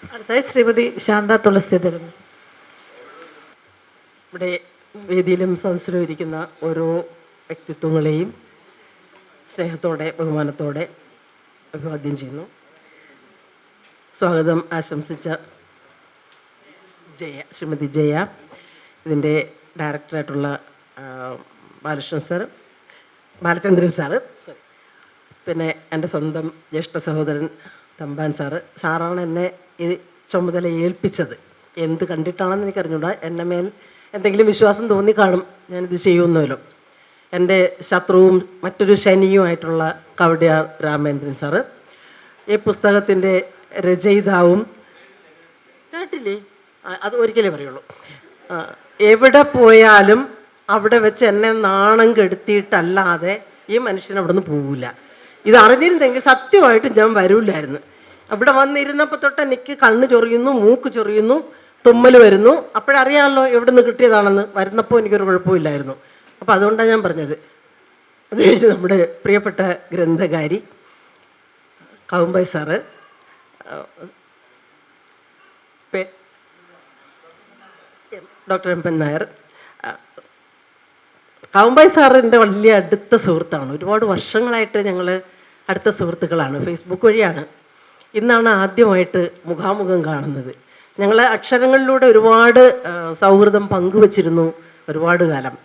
അടുത്തായി ശ്രീമതി ശാന്ത തുളസീധരൻ. ഇവിടെ വേദിയിലും സദസ്സിലും ഇരിക്കുന്ന ഓരോ വ്യക്തിത്വങ്ങളെയും സ്നേഹത്തോടെ ബഹുമാനത്തോടെ അഭിവാദ്യം ചെയ്യുന്നു. സ്വാഗതം ആശംസിച്ച ശ്രീമതി ജയ, ഇതിൻ്റെ ഡയറക്ടറായിട്ടുള്ള ബാലചന്ദ്രൻ സാറ്, പിന്നെ എൻ്റെ സ്വന്തം ജ്യേഷ്ഠ സഹോദരൻ തമ്പാൻ സാറാണ് എന്നെ ഈ ചുമതല ഏൽപ്പിച്ചത്. എന്ത് കണ്ടിട്ടാണെന്ന് എനിക്കറിഞ്ഞൂടാ, എന്നെ മേൽ എന്തെങ്കിലും വിശ്വാസം തോന്നിക്കാണും ഞാനിത് ചെയ്യുന്നല്ലോ. എൻ്റെ ശത്രുവും മറ്റൊരു ശനിയുമായിട്ടുള്ള കവടിയാർ രാമേന്ദ്രൻ സാറ്, ഈ പുസ്തകത്തിൻ്റെ രചയിതാവും, കേട്ടില്ലേ, അത് ഒരിക്കലേ പറയുള്ളൂ. എവിടെ പോയാലും അവിടെ വെച്ച് എന്നെ നാണം കെടുത്തിയിട്ടല്ലാതെ ഈ മനുഷ്യൻ അവിടെ നിന്ന് പോവില്ല. ഇത് അറിഞ്ഞിരുന്നെങ്കിൽ സത്യമായിട്ട് ഞാൻ വരൂല്ലായിരുന്നു. അവിടെ വന്നിരുന്നപ്പോൾ തൊട്ട് എനിക്ക് കണ്ണ് ചൊറിയുന്നു, മൂക്ക് ചൊറിയുന്നു, തുമ്മൽ വരുന്നു. അപ്പോഴറിയാമല്ലോ എവിടെ നിന്ന് കിട്ടിയതാണെന്ന്. വരുന്നപ്പോൾ എനിക്കൊരു കുഴപ്പമില്ലായിരുന്നു. അപ്പോൾ അതുകൊണ്ടാണ് ഞാൻ പറഞ്ഞത്. അത് കഴിഞ്ഞ് നമ്മുടെ പ്രിയപ്പെട്ട ഗ്രന്ഥകാരി കൗമ്പൈ സാറ്, ഡോക്ടർ എം. നായർ. കൗമ്പൈ സാറിൻ്റെ വലിയ അടുത്ത സുഹൃത്താണ്. ഒരുപാട് വർഷങ്ങളായിട്ട് ഞങ്ങൾ അടുത്ത സുഹൃത്തുക്കളാണ്. ഫേസ്ബുക്ക് വഴിയാണ്. ഇന്നാണ് ആദ്യമായിട്ട് മുഖാമുഖം കാണുന്നത്. ഞങ്ങൾ അക്ഷരങ്ങളിലൂടെ ഒരുപാട് സൗഹൃദം പങ്കുവച്ചിരുന്നു ഒരുപാട് കാലം.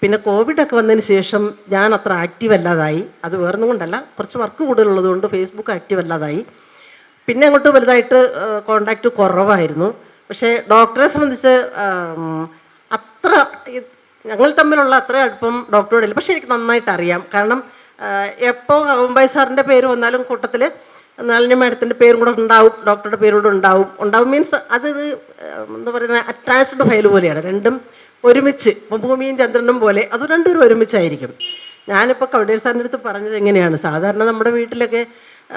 പിന്നെ കോവിഡൊക്കെ വന്നതിന് ശേഷം ഞാൻ അത്ര ആക്റ്റീവ് അല്ലാതായി. അത് വേറൊന്നും കൊണ്ടല്ല, കുറച്ച് വർക്ക് കൂടുതലുള്ളത് കൊണ്ട് ഫേസ്ബുക്ക് ആക്റ്റീവ് അല്ലാതായി. പിന്നെ അങ്ങോട്ട് വലുതായിട്ട് കോണ്ടാക്റ്റ് കുറവായിരുന്നു. പക്ഷേ ഡോക്ടറെ സംബന്ധിച്ച് അത്ര ഞങ്ങൾ തമ്മിലുള്ള അത്ര അടുപ്പം ഡോക്ടറോടില്ല. പക്ഷേ എനിക്ക് നന്നായിട്ട് അറിയാം. കാരണം എപ്പോൾ കൗമ്പൈ സാറിൻ്റെ പേര് വന്നാലും കൂട്ടത്തിൽ നളിനി മാഡത്തിൻ്റെ പേരും കൂടെ ഉണ്ടാവും, ഡോക്ടറുടെ പേരൂടെ ഉണ്ടാവും മീൻസ് അത് എന്താ പറയുന്നത്, അറ്റാച്ച്ഡ് ഫയൽ പോലെയാണ്. രണ്ടും ഒരുമിച്ച്, ഭൂമിയും ചന്ദ്രനും പോലെ അത് രണ്ടുപേരും ഒരുമിച്ചായിരിക്കും. ഞാനിപ്പോൾ കവടിയാർ സാറിൻ്റെ അടുത്ത് പറഞ്ഞത് എങ്ങനെയാണ്, സാധാരണ നമ്മുടെ വീട്ടിലൊക്കെ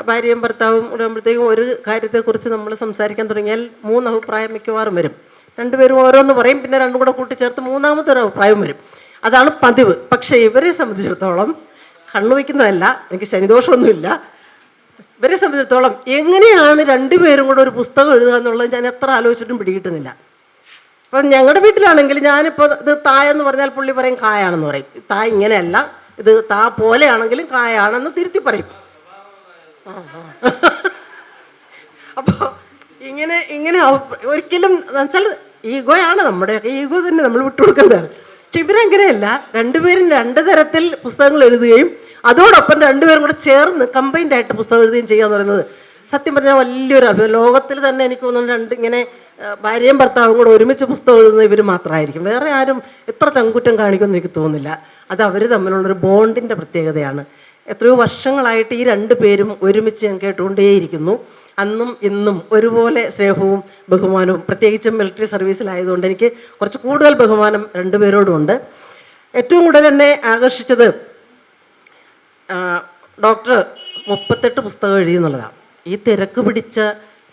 ഭാര്യയും ഭർത്താവും ഇടുമ്പോഴത്തേക്കും ഒരു കാര്യത്തെക്കുറിച്ച് നമ്മൾ സംസാരിക്കാൻ തുടങ്ങിയാൽ 3 അഭിപ്രായം മിക്കവാറും വരും. രണ്ടുപേരും ഓരോന്ന് പറയും, പിന്നെ രണ്ടും കൂടെ കൂട്ടിച്ചേർത്ത് മൂന്നാമത്തെ അഭിപ്രായം വരും. അതാണ് പതിവ്. പക്ഷേ ഇവരെ സംബന്ധിച്ചിടത്തോളം, കണ്ണു വയ്ക്കുന്നതല്ല, എനിക്ക് ശനിദോഷമൊന്നുമില്ല, ഇവരെ സംബന്ധിച്ചിടത്തോളം എങ്ങനെയാണ് രണ്ടുപേരും കൂടെ ഒരു പുസ്തകം എഴുതുക എന്നുള്ളത് ഞാൻ എത്ര ആലോചിച്ചിട്ടും പിടികിട്ടുന്നില്ല. അപ്പം ഞങ്ങളുടെ വീട്ടിലാണെങ്കിൽ ഞാനിപ്പോൾ ഇത് തായെന്ന് പറഞ്ഞാൽ പുള്ളി പറയും കായാണെന്ന് പറയും. താ ഇങ്ങനെയല്ല, ഇത് താ പോലെയാണെങ്കിലും കായാണെന്ന് തിരുത്തി പറയും. അപ്പോൾ ഇങ്ങനെ ഒരിക്കലും വെച്ചാൽ ഈഗോയാണ്, നമ്മുടെയൊക്കെ ഈഗോ തന്നെ നമ്മൾ വിട്ടുകൊടുക്കുന്നതാണ്. പക്ഷെ ഇവരങ്ങനെയല്ല, രണ്ടുപേരും 2 തരത്തിൽ പുസ്തകങ്ങൾ എഴുതുകയും അതോടൊപ്പം രണ്ടുപേരും കൂടെ ചേർന്ന് കമ്പൈൻഡ് ആയിട്ട് പുസ്തകം എഴുതുകയും ചെയ്യുക എന്ന് പറയുന്നത് സത്യം പറഞ്ഞാൽ വലിയൊരു അത്ഭുതം. ലോകത്തിൽ തന്നെ എനിക്ക് തോന്നുന്നു ഇങ്ങനെ ഭാര്യയും ഭർത്താവും കൂടെ ഒരുമിച്ച് പുസ്തകം എഴുതുന്ന ഇവർ മാത്രമായിരിക്കും. വേറെ ആരും എത്ര ചങ്കുറ്റം കാണിക്കുമെന്ന് എനിക്ക് തോന്നുന്നില്ല. അത് അവർ തമ്മിലുള്ളൊരു ബോണ്ടിൻ്റെ പ്രത്യേകതയാണ്. എത്രയോ വർഷങ്ങളായിട്ട് ഈ 2 പേരും ഒരുമിച്ച് ഞാൻ കേട്ടുകൊണ്ടേയിരിക്കുന്നു. അന്നും ഇന്നും ഒരുപോലെ സ്നേഹവും ബഹുമാനവും, പ്രത്യേകിച്ചും മിലിറ്ററി സർവീസിലായതുകൊണ്ട് എനിക്ക് കുറച്ച് കൂടുതൽ ബഹുമാനം 2 പേരോടുമുണ്ട്. ഏറ്റവും കൂടുതൽ എന്നെ ആകർഷിച്ചത് ഡോക്ടർ 38 പുസ്തകം എഴുതിയെന്നുള്ളതാണ്. ഈ തിരക്ക് പിടിച്ച,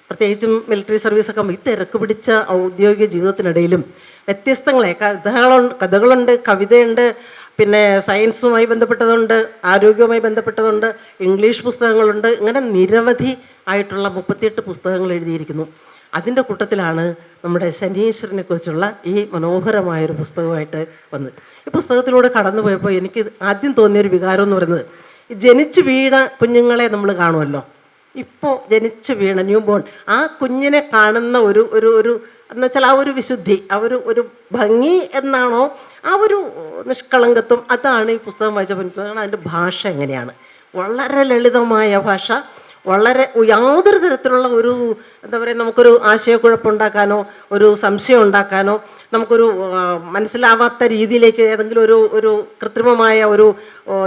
പ്രത്യേകിച്ചും മിലിറ്ററി സർവീസൊക്കെ ഈ തിരക്ക് പിടിച്ച ഔദ്യോഗിക ജീവിതത്തിനിടയിലും വ്യത്യസ്തങ്ങളെ കഥകളുണ്ട്, കവിതയുണ്ട്, പിന്നെ സയൻസുമായി ബന്ധപ്പെട്ടതുണ്ട്, ആരോഗ്യവുമായി ബന്ധപ്പെട്ടതുണ്ട്, ഇംഗ്ലീഷ് പുസ്തകങ്ങളുണ്ട്. ഇങ്ങനെ നിരവധി ആയിട്ടുള്ള 38 പുസ്തകങ്ങൾ എഴുതിയിരിക്കുന്നു. അതിൻ്റെ കൂട്ടത്തിലാണ് നമ്മുടെ ശനീശ്വരനെ കുറിച്ചുള്ള ഈ മനോഹരമായൊരു പുസ്തകമായിട്ട് വന്നത്. ഈ പുസ്തകത്തിലൂടെ കടന്നു പോയപ്പോൾ എനിക്ക് ആദ്യം തോന്നിയൊരു വികാരം എന്ന് പറയുന്നത്, ജനിച്ചു വീണ കുഞ്ഞുങ്ങളെ നമ്മൾ കാണുമല്ലോ, ഇപ്പോൾ ജനിച്ചു വീണ ന്യൂ ബോൺ ആ കുഞ്ഞിനെ കാണുന്ന ഒരു ഒരു ഒരു എന്നുവെച്ചാൽ ആ ഒരു വിശുദ്ധി, ആ ഒരു ഭംഗി എന്നാണോ, ആ ഒരു നിഷ്കളങ്കത്വം, അതാണ് ഈ പുസ്തകം വായിച്ചപ്പോൾ. അതിൻ്റെ ഭാഷ എങ്ങനെയാണ്, വളരെ ലളിതമായ ഭാഷ, വളരെ യാതൊരു തരത്തിലുള്ള ഒരു എന്താ പറയുക, നമുക്കൊരു ആശയക്കുഴപ്പമുണ്ടാക്കാനോ ഒരു സംശയം ഉണ്ടാക്കാനോ നമുക്കൊരു മനസ്സിലാവാത്ത രീതിയിലേക്ക് ഏതെങ്കിലും ഒരു കൃത്രിമമായ ഒരു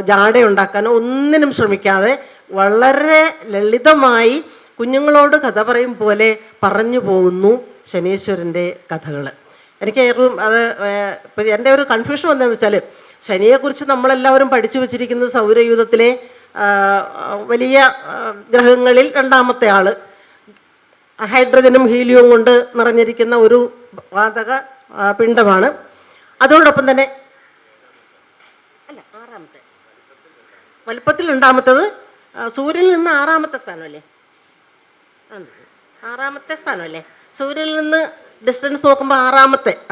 ജാടയുണ്ടാക്കാനോ ഒന്നിനും ശ്രമിക്കാതെ വളരെ ലളിതമായി കുഞ്ഞുങ്ങളോട് കഥ പറയും പോലെ പറഞ്ഞു പോകുന്നു ശനീശ്വരൻ്റെ കഥകൾ. എനിക്ക് അത് ഇപ്പം എൻ്റെ ഒരു കൺഫ്യൂഷൻ വന്നതെന്ന് വെച്ചാൽ, ശനിയെക്കുറിച്ച് നമ്മളെല്ലാവരും പഠിച്ചു വച്ചിരിക്കുന്നത് സൗരയൂഥത്തിലെ വലിയ ഗ്രഹങ്ങളിൽ 2ാമത്തെ ആൾ, ഹൈഡ്രജനും ഹീലിയവും കൊണ്ട് നിറഞ്ഞിരിക്കുന്ന ഒരു വാതക പിണ്ഡമാണ്. അതോടൊപ്പം തന്നെ അല്ല 6ാമത്തെ, വലുപ്പത്തിൽ 2ാമത്തത്, സൂര്യനിൽ നിന്ന് 6ാമത്തെ സ്ഥാനമല്ലേ, ആറാമത്തെ സ്ഥാനമല്ലേ? സൂര്യനിൽ നിന്ന് ഡിസ്റ്റൻസ് നോക്കുമ്പോൾ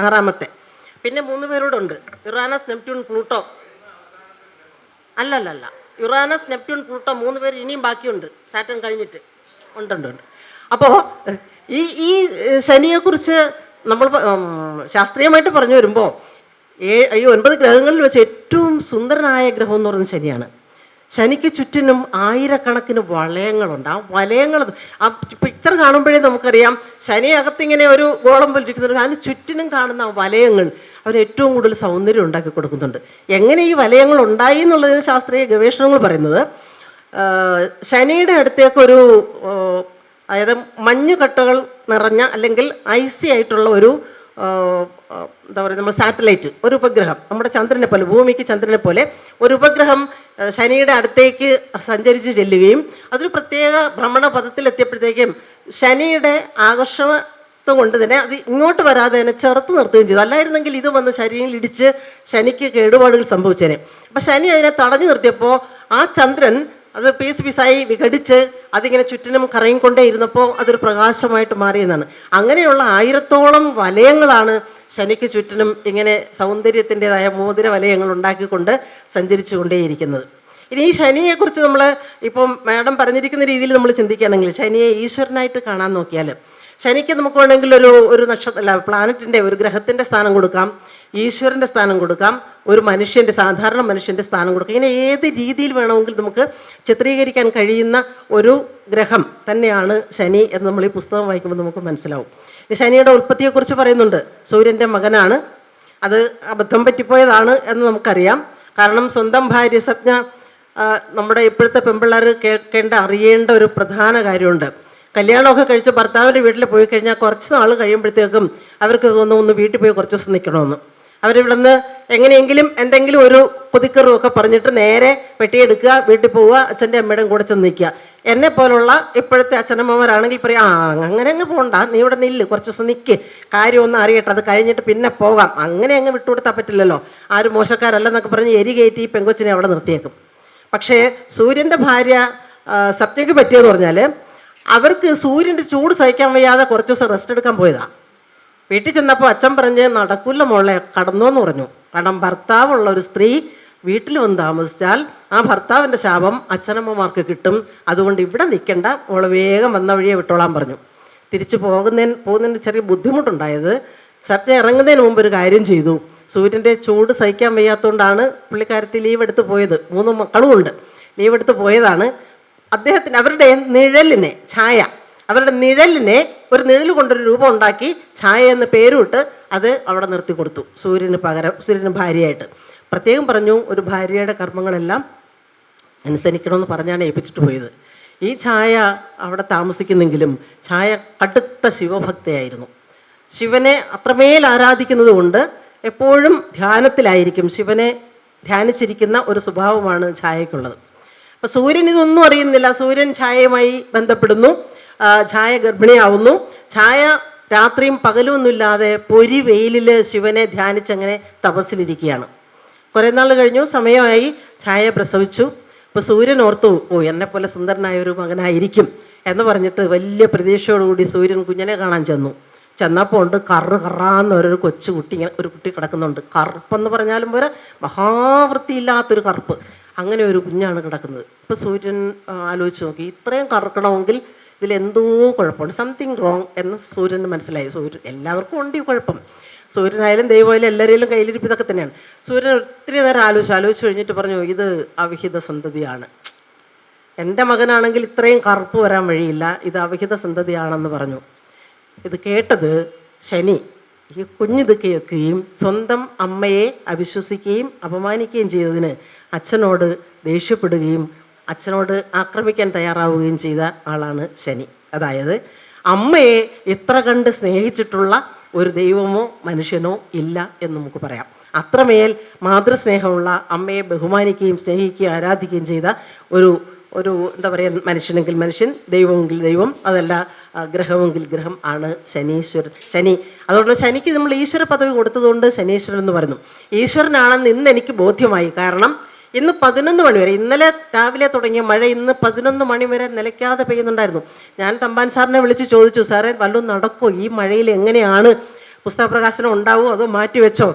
ആറാമത്തെ. പിന്നെ 3 പേരോടുണ്ട്, യുറാനസ്, നെപ്റ്റ്യൂൺ, പ്ലൂട്ടോ. അല്ലല്ല, യുറാനസ്, നെപ്റ്റ്യൂൺ, പ്ലൂട്ടോ 3 പേര് ഇനിയും ബാക്കിയുണ്ട്, സാറ്റൻ കഴിഞ്ഞിട്ട്. ഉണ്ട്. അപ്പോൾ ഈ ശനിയെക്കുറിച്ച് നമ്മൾ ശാസ്ത്രീയമായിട്ട് പറഞ്ഞു വരുമ്പോൾ ഈ 9 ഗ്രഹങ്ങളിൽ വെച്ച് ഏറ്റവും സുന്ദരനായ ഗ്രഹം എന്ന് പറയുന്നത് ശനിയാണ്. ശനിക്ക് ചുറ്റിനും ആയിരക്കണക്കിന് വളയങ്ങളുണ്ട്. ആ വലയങ്ങൾ, ആ പിക്ചർ കാണുമ്പോഴേ നമുക്കറിയാം ശനി അകത്തിങ്ങനെ ഒരു ഗോളം പോലിരിക്കുന്നുണ്ട്. അതിന് ചുറ്റിനും കാണുന്ന ആ വലയങ്ങൾ അവന് ഏറ്റവും കൂടുതൽ സൗന്ദര്യം ഉണ്ടാക്കി കൊടുക്കുന്നുണ്ട്. എങ്ങനെ ഈ വലയങ്ങൾ ഉണ്ടായി എന്നുള്ളതിന് ശാസ്ത്രീയ ഗവേഷണങ്ങൾ പറയുന്നത്, ശനിയുടെ അടുത്തേക്കൊരു അതായത് മഞ്ഞുകട്ടകൾ നിറഞ്ഞ അല്ലെങ്കിൽ ഐസി ആയിട്ടുള്ള ഒരു എന്താ പറയുക, നമ്മൾ സാറ്റലൈറ്റ്, ഒരു ഉപഗ്രഹം, നമ്മുടെ ചന്ദ്രനെ പോലെ, ഭൂമിക്ക് ചന്ദ്രനെ പോലെ ഒരു ഉപഗ്രഹം ശനിയുടെ അടുത്തേക്ക് സഞ്ചരിച്ച് ചെല്ലുകയും അതൊരു പ്രത്യേക ഭ്രമണപഥത്തിലെത്തിയപ്പോഴത്തേക്കും ശനിയുടെ ആകർഷണം കൊണ്ട് തന്നെ അത് ഇങ്ങോട്ട് വരാതെ തന്നെ ചെറുത്ത് നിർത്തുകയും ചെയ്തു. അല്ലായിരുന്നെങ്കിൽ ഇത് വന്ന് ശനിയിൽ ഇടിച്ച് ശനിക്ക് കേടുപാടുകൾ സംഭവിച്ചേനെ. അപ്പം ശനി അതിനെ തടഞ്ഞു നിർത്തിയപ്പോൾ ആ ചന്ദ്രൻ അത് പീസായി വിഘടിച്ച് അതിങ്ങനെ ചുറ്റിനും കറങ്ങിക്കൊണ്ടേ ഇരുന്നപ്പോൾ അതൊരു പ്രകാശമായിട്ട് മാറിയെന്നാണ്. അങ്ങനെയുള്ള 1000-ഓളം വലയങ്ങളാണ് ശനിക്ക് ചുറ്റിനും ഇങ്ങനെ സൗന്ദര്യത്തിൻ്റെതായ മോതിര വലയങ്ങൾ ഉണ്ടാക്കിക്കൊണ്ട് സഞ്ചരിച്ചു കൊണ്ടേയിരിക്കുന്നത്. ഇനി ഈ ശനിയെക്കുറിച്ച് നമ്മൾ ഇപ്പം മാഡം പറഞ്ഞിരിക്കുന്ന രീതിയിൽ നമ്മൾ ചിന്തിക്കുകയാണെങ്കിൽ, ശനിയെ ഈശ്വരനായിട്ട് കാണാൻ നോക്കിയാൽ ശനിക്ക് നമുക്ക് വേണമെങ്കിൽ ഒരു പ്ലാനറ്റിൻ്റെ, ഒരു ഗ്രഹത്തിൻ്റെ സ്ഥാനം കൊടുക്കാം, ഈശ്വരൻ്റെ സ്ഥാനം കൊടുക്കാം, ഒരു മനുഷ്യൻ്റെ, സാധാരണ മനുഷ്യൻ്റെ സ്ഥാനം കൊടുക്കാം. ഇങ്ങനെ ഏത് രീതിയിൽ വേണമെങ്കിൽ നമുക്ക് ചിത്രീകരിക്കാൻ കഴിയുന്ന ഒരു ഗ്രഹം തന്നെയാണ് ശനി എന്ന് നമ്മൾ ഈ പുസ്തകം വായിക്കുമ്പോൾ നമുക്ക് മനസ്സിലാവും. ശനിയുടെ ഉൽപ്പത്തിയെക്കുറിച്ച് പറയുന്നുണ്ട്. സൂര്യൻ്റെ മകനാണ്, അത് അബദ്ധം പറ്റിപ്പോയതാണ് എന്ന് നമുക്കറിയാം. കാരണം സ്വന്തം ഭാര്യ സജ്ഞ നമ്മുടെ ഇപ്പോഴത്തെ പെൺപിള്ളേർ അറിയേണ്ട ഒരു പ്രധാന കാര്യമുണ്ട്. കല്യാണമൊക്കെ കഴിച്ച് ഭർത്താവിൻ്റെ വീട്ടിൽ പോയി കഴിഞ്ഞാൽ കുറച്ച് നാൾ കഴിയുമ്പോഴത്തേക്കും അവർക്ക് ഒന്ന് വീട്ടിൽ പോയി കുറച്ച് ദിവസം നിൽക്കണമെന്ന്. അവരിവിടുന്ന് എങ്ങനെയെങ്കിലും എന്തെങ്കിലും ഒരു കൊതിക്കറുമൊക്കെ പറഞ്ഞിട്ട് നേരെ പെട്ടിയെടുക്കുക, വീട്ടിൽ പോവുക, അച്ഛൻ്റെ അമ്മയുടെയും കൂടെ ചെന്ന് നിൽക്കുക. എന്നെ പോലുള്ള ഇപ്പോഴത്തെ അച്ഛനമ്മമാരാണെങ്കിൽ പറയും, അങ്ങനെ അങ്ങ് പോകണ്ട, നീ ഇവിടെ നില്ല്, കുറച്ച് ദിവസം നിൽക്ക്, കാര്യമൊന്നും അറിയട്ടെ, അത് കഴിഞ്ഞിട്ട് പിന്നെ പോകാം. അങ്ങനെ അങ്ങ് വിട്ടുകൊടുത്താൽ പറ്റില്ലല്ലോ, ആരും മോശക്കാരല്ലെന്നൊക്കെ പറഞ്ഞ് എരി കയറ്റി ഈ പെങ്കൊച്ചിനെ അവിടെ നിർത്തിയേക്കും. പക്ഷേ സൂര്യൻ്റെ ഭാര്യ സപ്നയ്ക്ക് പറ്റിയെന്ന് പറഞ്ഞാൽ, അവർക്ക് സൂര്യൻ്റെ ചൂട് സഹിക്കാൻ വയ്യാതെ കുറച്ച് ദിവസം റെസ്റ്റ് എടുക്കാൻ പോയതാണ്. വീട്ടിൽ ചെന്നപ്പോൾ അച്ഛൻ പറഞ്ഞ്, നടക്കൂല്ല മോളെ, കടന്നോന്ന് പറഞ്ഞു. കാരണം ഭർത്താവുള്ള ഒരു സ്ത്രീ വീട്ടിൽ വന്ന് താമസിച്ചാൽ ആ ഭർത്താവിൻ്റെ ശാപം അച്ഛനമ്മമാർക്ക് കിട്ടും, അതുകൊണ്ട് ഇവിടെ നിൽക്കണ്ട, മോളെ വേഗം വന്ന വഴിയെ വിട്ടോളാൻ പറഞ്ഞു. തിരിച്ചു പോകുന്നതിന് ചെറിയ ബുദ്ധിമുട്ടുണ്ടായത്, സത്യം ഇറങ്ങുന്നതിന് മുമ്പ് ഒരു കാര്യം ചെയ്തു. സൂര്യൻ്റെ ചൂട് സഹിക്കാൻ വയ്യാത്തതുകൊണ്ടാണ് പുള്ളിക്കാരത്തി ലീവ് എടുത്ത് പോയത്. 3 മക്കളുമുണ്ട്, ലീവ് എടുത്ത് പോയതാണ്. അദ്ദേഹത്തിന് അവരുടെ നിഴലിനെ, ഛായ, അവരുടെ നിഴലിനെ ഒരു നിഴൽ കൊണ്ടൊരു രൂപം ഉണ്ടാക്കി ഛായ എന്ന് പേരുമിട്ട് അത് അവിടെ നിർത്തി കൊടുത്തു, സൂര്യന് പകരം, സൂര്യന് ഭാര്യയായിട്ട്. പ്രത്യേകം പറഞ്ഞു, ഒരു ഭാര്യയുടെ കർമ്മങ്ങളെല്ലാം അനുസരിക്കണമെന്ന് പറഞ്ഞാണ് ഏൽപ്പിച്ചിട്ട് പോയത്. ഈ ഛായ അവിടെ താമസിക്കുന്നെങ്കിലും ഛായ കടുത്ത ശിവഭക്തയായിരുന്നു. ശിവനെ അത്രമേൽ ആരാധിക്കുന്നത് കൊണ്ട് എപ്പോഴും ധ്യാനത്തിലായിരിക്കും, ശിവനെ ധ്യാനിച്ചിരിക്കുന്ന ഒരു സ്വഭാവമാണ് ഛായയ്ക്കുള്ളത്. അപ്പം സൂര്യൻ ഇതൊന്നും അറിയുന്നില്ല. സൂര്യൻ ഛായയുമായി ബന്ധപ്പെടുന്നു, ഛായ ഗർഭിണിയാവുന്നു. ഛായ രാത്രിയും പകലും ഒന്നുമില്ലാതെ പൊരി വെയിലിൽ ശിവനെ ധ്യാനിച്ചങ്ങനെ തപസ്സിലിരിക്കുകയാണ്. കുറേ നാൾ കഴിഞ്ഞു, സമയമായി, ഛായ പ്രസവിച്ചു. അപ്പോൾ സൂര്യൻ ഓർത്തു, എന്നെപ്പോലെ സുന്ദരനായ ഒരു മകനായിരിക്കും എന്ന് പറഞ്ഞിട്ട് വലിയ പ്രതീക്ഷയോടുകൂടി സൂര്യൻ കുഞ്ഞിനെ കാണാൻ ചെന്നപ്പോൾ ഉണ്ട് കറാന്ന് ഒരു കൊച്ചു കുട്ടി, ഇങ്ങനെ ഒരു കുട്ടി കിടക്കുന്നുണ്ട്. കറുപ്പെന്ന് പറഞ്ഞാലും പോലെ മഹാവൃത്തിയില്ലാത്തൊരു കറുപ്പ്, അങ്ങനെ ഒരു കുഞ്ഞാണ് കിടക്കുന്നത്. ഇപ്പോൾ സൂര്യൻ ആലോചിച്ച് നോക്കി, ഇത്രയും കറുക്കണമെങ്കിൽ ഇതിലെന്തോ കുഴപ്പമുണ്ട്, സംതിങ് റോങ് എന്ന് സൂര്യന് മനസ്സിലായി. സൂര്യൻ എല്ലാവർക്കും ഉണ്ട് ഈ കുഴപ്പം, സൂര്യനായാലും ദൈവമായാലും എല്ലാവരെയും കയ്യിലിരിപ്പ് ഇതൊക്കെ തന്നെയാണ്. സൂര്യൻ ഒത്തിരി നേരം ആലോചിച്ച് കഴിഞ്ഞിട്ട് പറഞ്ഞു, ഇത് അവിഹിത സന്തതിയാണ്, എൻ്റെ മകനാണെങ്കിൽ ഇത്രയും കറുപ്പ് വരാൻ വഴിയില്ല, ഇത് അവിഹിത സന്തതിയാണെന്ന് പറഞ്ഞു. ഇത് കേട്ടത് ശനി ഈ കുഞ്ഞിത് കേൾക്കുകയും സ്വന്തം അമ്മയെ അവിശ്വസിക്കുകയും അപമാനിക്കുകയും ചെയ്തതിന് അച്ഛനോട് ദേഷ്യപ്പെടുകയും അച്ഛനോട് ആക്രമിക്കാൻ തയ്യാറാവുകയും ചെയ്ത ആളാണ് ശനി. അതായത് അമ്മയെ ഇത്ര കണ്ട് സ്നേഹിച്ചിട്ടുള്ള ഒരു ദൈവമോ മനുഷ്യനോ ഇല്ല എന്ന് നമുക്ക് പറയാം. അത്രമേൽ മാതൃസ്നേഹമുള്ള, അമ്മയെ ബഹുമാനിക്കുകയും സ്നേഹിക്കുകയും ആരാധിക്കുകയും ചെയ്ത ഒരു എന്താ പറയുക, മനുഷ്യനെങ്കിൽ മനുഷ്യൻ, ദൈവമെങ്കിൽ ദൈവം, അതല്ല ഗ്രഹമെങ്കിൽ ഗ്രഹം ആണ് ശനി. അതുകൊണ്ട് ശനിക്ക് നമ്മൾ ഈശ്വര പദവി കൊടുത്തതുകൊണ്ട് ശനീശ്വരൻ എന്ന് പറയുന്നു. ഈശ്വരനാണെന്ന് ഇന്ന് എനിക്ക് ബോധ്യമായി. കാരണം ഇന്ന് 11 മണി വരെ, ഇന്നലെ രാവിലെ തുടങ്ങിയ മഴ ഇന്ന് 11 മണി വരെ നിലയ്ക്കാതെ പെയ്യുന്നുണ്ടായിരുന്നു. ഞാൻ തമ്പാൻ സാറിനെ വിളിച്ച് ചോദിച്ചു, സാറേ വല്ലതും നടക്കുമോ, ഈ മഴയിൽ എങ്ങനെയാണ് പുസ്തക പ്രകാശനം ഉണ്ടാവുമോ അതോ മാറ്റി വെച്ചോ?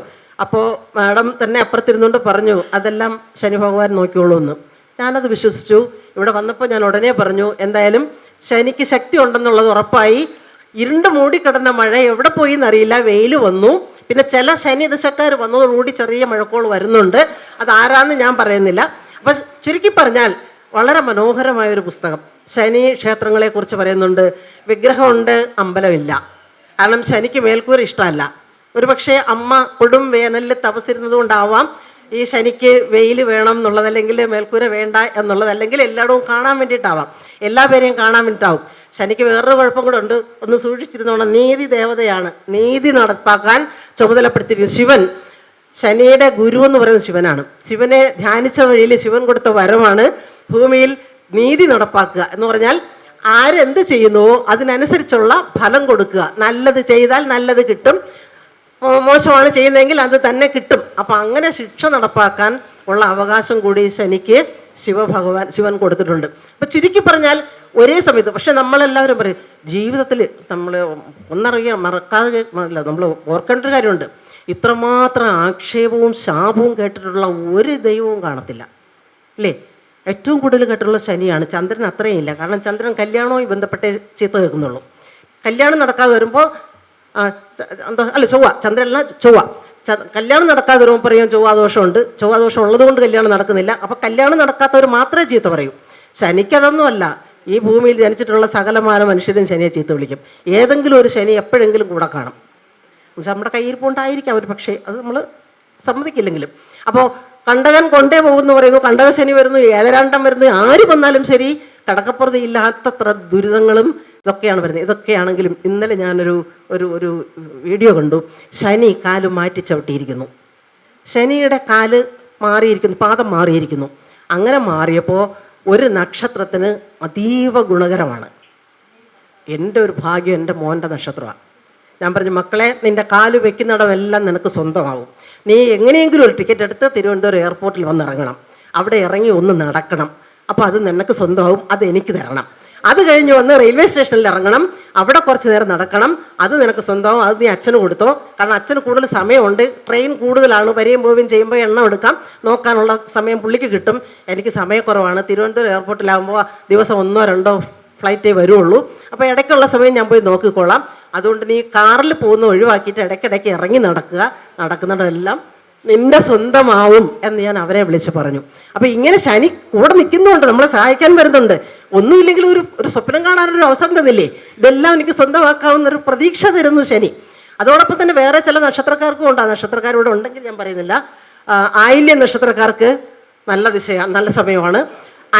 അപ്പോൾ മാഡം തന്നെ അപ്പുറത്തിരുന്നുകൊണ്ട് പറഞ്ഞു, അതെല്ലാം ശനി ഭഗവാൻ നോക്കിയോളൂ എന്ന്. ഞാനത് വിശ്വസിച്ചു. ഇവിടെ വന്നപ്പോൾ ഞാൻ ഉടനെ പറഞ്ഞു, എന്തായാലും ശനിക്ക് ശക്തി ഉണ്ടെന്നുള്ളത് ഉറപ്പായി. ഇരുണ്ട് മൂടിക്കിടന്ന മഴ എവിടെ പോയി എന്നറിയില്ല, വെയിൽ വന്നു. പിന്നെ ചില ശനി ദശക്കാർ വന്നതോടുകൂടി ചെറിയ മഴക്കോൾ വരുന്നുണ്ട്. അതാരാന്ന് ഞാൻ പറയുന്നില്ല. അപ്പം ചുരുക്കി പറഞ്ഞാൽ വളരെ മനോഹരമായൊരു പുസ്തകം. ശനി ക്ഷേത്രങ്ങളെക്കുറിച്ച് പറയുന്നുണ്ട്. വിഗ്രഹമുണ്ട്, അമ്പലമില്ല. കാരണം ശനിക്ക് മേൽക്കൂര ഇഷ്ടമല്ല. ഒരുപക്ഷെ അമ്മ കൊടും വേനലിൽ തപസിരുന്നത് കൊണ്ടാവാം ഈ ശനിക്ക് വെയിൽ വേണം എന്നുള്ളത്, അല്ലെങ്കിൽ മേൽക്കൂര വേണ്ട എന്നുള്ളത്, അല്ലെങ്കിൽ എല്ലായിടവും കാണാൻ വേണ്ടിയിട്ടാവാം, എല്ലാ പേരെയും കാണാൻ വേണ്ടിയിട്ടാവും. ശനിക്ക് വേറൊരു കുഴപ്പം കൂടെ ഉണ്ട്, ഒന്ന് സൂക്ഷിച്ചിരുന്നോണം. നീതി ദേവതയാണ്, നീതി നടപ്പാക്കാൻ ചുമതലപ്പെടുത്തിയിരിക്കുന്നത് ശിവൻ. ശനിയുടെ ഗുരു എന്ന് പറയുന്നത് ശിവനാണ്. ശിവനെ ധ്യാനിച്ച വഴിയിൽ ശിവൻ കൊടുത്ത വരമാണ് ഭൂമിയിൽ നീതി നടപ്പാക്കുക എന്ന് പറഞ്ഞാൽ ആരെന്ത് ചെയ്യുന്നുവോ അതിനനുസരിച്ചുള്ള ഫലം കൊടുക്കുക. നല്ലത് ചെയ്താൽ നല്ലത് കിട്ടും, മോശമാണ് ചെയ്യുന്നതെങ്കിൽ അത് തന്നെ കിട്ടും. അപ്പം അങ്ങനെ ശിക്ഷ നടപ്പാക്കാൻ ഉള്ള അവകാശം കൂടി ശനിക്ക് ശിവൻ കൊടുത്തിട്ടുണ്ട്. അപ്പം ചുരുക്കി പറഞ്ഞാൽ ഒരേ സമയത്ത്, പക്ഷെ നമ്മളെല്ലാവരും പറയും ജീവിതത്തിൽ നമ്മൾ ഒന്നറിയാൻ മറക്കാതെ അല്ല, നമ്മൾ ഓർക്കേണ്ട ഒരു കാര്യമുണ്ട്. ഇത്രമാത്രം ആക്ഷേപവും ശാപവും കേട്ടിട്ടുള്ള ഒരു ദൈവവും കാണത്തില്ല അല്ലേ? ഏറ്റവും കൂടുതൽ കേട്ടിട്ടുള്ള ശനിയാണ്. ചന്ദ്രൻ അത്രയും ഇല്ല. കാരണം ചന്ദ്രൻ കല്യാണവുമായി ബന്ധപ്പെട്ടേ ചീത്ത കേൾക്കുന്നുള്ളൂ. കല്യാണം നടക്കാതെ വരുമ്പോൾ അല്ല ചൊവ്വ, ചന്ദ്രനല്ല ചൊവ്വ. കല്യാണം നടക്കാതെ വരുമ്പോൾ പറയും ചൊവ്വാദോഷമുണ്ട്, ചൊവ്വാദോഷം ഉള്ളത് കൊണ്ട് കല്യാണം നടക്കുന്നില്ല. അപ്പം കല്യാണം നടക്കാത്തവർ മാത്രമേ ചീത്ത പറയൂ. ശനിക്കതൊന്നുമല്ല. ഈ ഭൂമിയിൽ ജനിച്ചിട്ടുള്ള സകലമാന മനുഷ്യരും ശനിയെ ചീത്ത വിളിക്കും. ഏതെങ്കിലും ഒരു ശനി എപ്പോഴെങ്കിലും കൂടെ കാണും. നമ്മുടെ കയ്യിരിപ്പുണ്ടായിരിക്കാം ഒരു പക്ഷേ, അത് നമ്മൾ സമ്മതിക്കില്ലെങ്കിലും. അപ്പോൾ കണ്ടകൻ കൊണ്ടേ പോകുന്നു പറയുന്നു, കണ്ടക ശനി വരുന്നു, ഏഴരാണ്ടം വരുന്നു, ആര് വന്നാലും ശരി കടക്കപ്പുറത്ത് ഇല്ലാത്തത്ര ദുരിതങ്ങളും ഇതൊക്കെയാണ് വരുന്നത്. ഇതൊക്കെയാണെങ്കിലും ഇന്നലെ ഞാനൊരു ഒരു വീഡിയോ കണ്ടു. ശനി കാല് മാറ്റി ചവിട്ടിയിരിക്കുന്നു. ശനിയുടെ കാല് മാറിയിരിക്കുന്നു, പാദം മാറിയിരിക്കുന്നു. അങ്ങനെ മാറിയപ്പോൾ ഒരു നക്ഷത്രത്തിന് അതീവ ഗുണകരമാണ്. എൻ്റെ ഒരു ഭാഗ്യം എൻ്റെ മോൻ്റെ നക്ഷത്രമാണ്. ഞാൻ പറഞ്ഞു, മക്കളെ നിൻ്റെ കാല് വെക്കുന്നിടമെല്ലാം നിനക്ക് സ്വന്തമാവും. നീ എങ്ങനെയെങ്കിലും ഒരു ടിക്കറ്റ് എടുത്ത് തിരുവനന്തപുരം എയർപോർട്ടിൽ വന്നിറങ്ങണം, അവിടെ ഇറങ്ങി ഒന്ന് നടക്കണം. അപ്പോൾ അത് നിനക്ക് സ്വന്തമാവും, അത് എനിക്ക് തരണം. അത് കഴിഞ്ഞ് വന്ന് റെയിൽവേ സ്റ്റേഷനിൽ ഇറങ്ങണം, അവിടെ കുറച്ച് നേരം നടക്കണം, അത് നിനക്ക് സ്വന്തമാവും, അത് നീ അച്ഛന് കൊടുത്തോ. കാരണം അച്ഛന് കൂടുതൽ സമയമുണ്ട്, ട്രെയിൻ കൂടുതലാണ്, വരികയും പോവുകയും ചെയ്യുമ്പോൾ എണ്ണം എടുക്കാം, നോക്കാനുള്ള സമയം പുള്ളിക്ക് കിട്ടും. എനിക്ക് സമയക്കുറവാണ്, തിരുവനന്തപുരം എയർപോർട്ടിലാകുമ്പോൾ ദിവസം 1-2 ഫ്ലൈറ്റേ വരുള്ളൂ. അപ്പോൾ ഇടയ്ക്കുള്ള സമയം ഞാൻ പോയി നോക്കിക്കോളാം. അതുകൊണ്ട് നീ കാറിൽ പോകുന്ന ഒഴിവാക്കിയിട്ട് ഇടയ്ക്കിടയ്ക്ക് ഇറങ്ങി നടക്കുക, നടക്കുന്നിടമെല്ലാം നിന്റെ സ്വന്തമാവും എന്ന് ഞാൻ അവരെ വിളിച്ച് പറഞ്ഞു. അപ്പം ഇങ്ങനെ ശനി കൂടെ നിൽക്കുന്നുണ്ട്, നമ്മളെ സഹായിക്കാൻ വരുന്നുണ്ട്. ഒന്നുമില്ലെങ്കിൽ ഒരു സ്വപ്നം കാണാനൊരു അവസരം തന്നില്ലേ? ഇതെല്ലാം എനിക്ക് സ്വന്തമാക്കാവുന്നൊരു പ്രതീക്ഷ തരുന്നു ശനി. അതോടൊപ്പം തന്നെ വേറെ ചില നക്ഷത്രക്കാർക്കും ഉണ്ട്. ആ നക്ഷത്രക്കാരിവിടെ ഉണ്ടെങ്കിൽ ഞാൻ പറയുന്നില്ല. ആയില്യം നക്ഷത്രക്കാർക്ക് നല്ല ദിശയാണ്, നല്ല സമയമാണ്.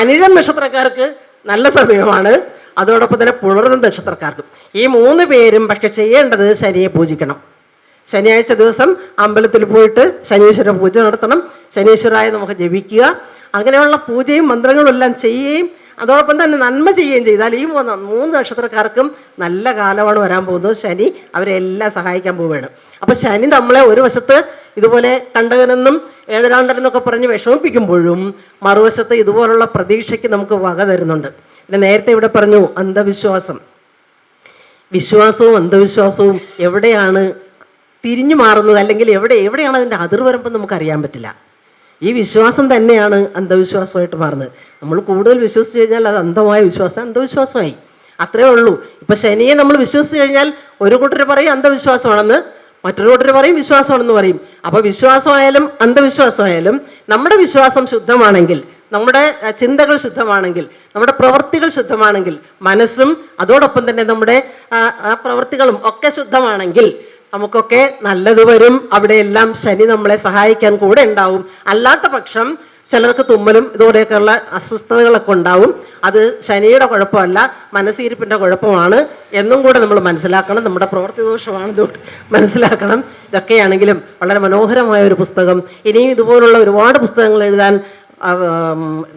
അനിഴം നക്ഷത്രക്കാർക്ക് നല്ല സമയമാണ്. അതോടൊപ്പം തന്നെ പുണർന്ന നക്ഷത്രക്കാർക്കും. ഈ 3 പേരും പക്ഷെ ചെയ്യേണ്ടത് ശനിയെ പൂജിക്കണം. ശനിയാഴ്ച ദിവസം അമ്പലത്തിൽ പോയിട്ട് ശനീശ്വര പൂജ നടത്തണം, ശനീശ്വരായ നമുക്ക് ജപിക്കുക. അങ്ങനെയുള്ള പൂജയും മന്ത്രങ്ങളും എല്ലാം ചെയ്യുകയും അതോടൊപ്പം തന്നെ നന്മ ചെയ്യുകയും ചെയ്താൽ ഈ 3 നക്ഷത്രക്കാർക്കും നല്ല കാലമാണ് വരാൻ പോകുന്നത്. ശനി അവരെല്ലാം സഹായിക്കാൻ പോവുകയാണ്. അപ്പോൾ ശനി നമ്മളെ ഒരു വശത്ത് ഇതുപോലെ കണ്ടകനെന്നും ഏഴരാണ്ടനെന്നൊക്കെ പറഞ്ഞ് വിഷമിപ്പിക്കുമ്പോഴും മറുവശത്ത് ഇതുപോലുള്ള പ്രതീക്ഷയ്ക്ക് നമുക്ക് വക തരുന്നുണ്ട്. പിന്നെ നേരത്തെ ഇവിടെ പറഞ്ഞു അന്ധവിശ്വാസം. വിശ്വാസവും അന്ധവിശ്വാസവും എവിടെയാണ് തിരിഞ്ഞു മാറുന്നത്, അല്ലെങ്കിൽ എവിടെയാണ് അതിൻ്റെ അതിർവരമ്പെന്ന് നമുക്കറിയാൻ പറ്റില്ല. ഈ വിശ്വാസം തന്നെയാണ് അന്ധവിശ്വാസമായിട്ട് മാറുന്നത്. നമ്മൾ കൂടുതൽ വിശ്വസിച്ച് കഴിഞ്ഞാൽ അത് അന്ധമായ വിശ്വാസം അന്ധവിശ്വാസമായി, അത്രേ ഉള്ളൂ. ഇപ്പം ശനിയെ നമ്മൾ വിശ്വസിച്ച് കഴിഞ്ഞാൽ ഒരു കൂട്ടർ പറയും അന്ധവിശ്വാസമാണെന്ന്, മറ്റൊരു കൂട്ടർ പറയും വിശ്വാസമാണെന്ന് പറയും. അപ്പോൾ വിശ്വാസമായാലും അന്ധവിശ്വാസമായാലും നമ്മുടെ വിശ്വാസം ശുദ്ധമാണെങ്കിൽ, നമ്മുടെ ചിന്തകൾ ശുദ്ധമാണെങ്കിൽ, നമ്മുടെ പ്രവൃത്തികൾ ശുദ്ധമാണെങ്കിൽ, മനസ്സും അതോടൊപ്പം തന്നെ നമ്മുടെ പ്രവൃത്തികളും ഒക്കെ ശുദ്ധമാണെങ്കിൽ നമുക്കൊക്കെ നല്ലത് വരും. അവിടെയെല്ലാം ശനി നമ്മളെ സഹായിക്കാൻ കൂടെ ഉണ്ടാവും. അല്ലാത്ത പക്ഷം ചിലർക്ക് തുമ്മലും ഇതുപോലെയൊക്കെയുള്ള അസ്വസ്ഥതകളൊക്കെ ഉണ്ടാവും. അത് ശനിയുടെ കുഴപ്പമല്ല, മനസ്സിരിപ്പിൻ്റെ കുഴപ്പമാണ് എന്നും കൂടെ നമ്മൾ മനസ്സിലാക്കണം. നമ്മുടെ പ്രവൃത്തി ദോഷമാണ് ഇതുകൊണ്ട് മനസ്സിലാക്കണം. ഇതൊക്കെയാണെങ്കിലും വളരെ മനോഹരമായ ഒരു പുസ്തകം. ഇനിയും ഇതുപോലുള്ള ഒരുപാട് പുസ്തകങ്ങൾ എഴുതാൻ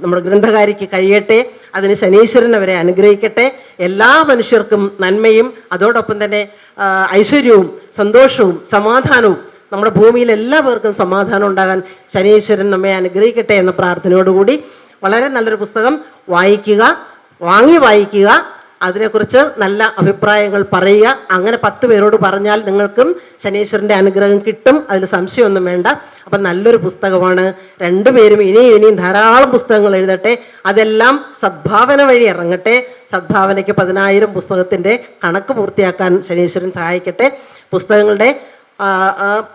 നമ്മുടെ ഗ്രന്ഥകാരിക്ക് കഴിയട്ടെ. അതിന് ശനീശ്വരൻ അവരെ അനുഗ്രഹിക്കട്ടെ. എല്ലാ മനുഷ്യർക്കും നന്മയും അതോടൊപ്പം തന്നെ ഐശ്വര്യവും സന്തോഷവും സമാധാനവും നമ്മുടെ ഭൂമിയിൽ എല്ലാവർക്കും സമാധാനം ഉണ്ടാകാൻ ശനീശ്വരൻ നമ്മെ അനുഗ്രഹിക്കട്ടെ എന്ന പ്രാർത്ഥനയോടുകൂടി വളരെ നല്ലൊരു പുസ്തകം വായിക്കുക, വായിക്കുക, അതിനെക്കുറിച്ച് നല്ല അഭിപ്രായങ്ങൾ പറയുക. അങ്ങനെ 10 പേരോട് പറഞ്ഞാൽ നിങ്ങൾക്കും ശനീശ്വരൻ്റെ അനുഗ്രഹം കിട്ടും, അതിൽ സംശയമൊന്നും വേണ്ട. അപ്പം നല്ലൊരു പുസ്തകമാണ്. രണ്ടുപേരും ഇനിയും ധാരാളം പുസ്തകങ്ങൾ എഴുതട്ടെ. അതെല്ലാം സദ്ഭാവന വഴി ഇറങ്ങട്ടെ. സദ്ഭാവനയ്ക്ക് 10,000 പുസ്തകത്തിൻ്റെ കണക്ക് പൂർത്തിയാക്കാൻ ശനീശ്വരൻ സഹായിക്കട്ടെ. പുസ്തകങ്ങളുടെ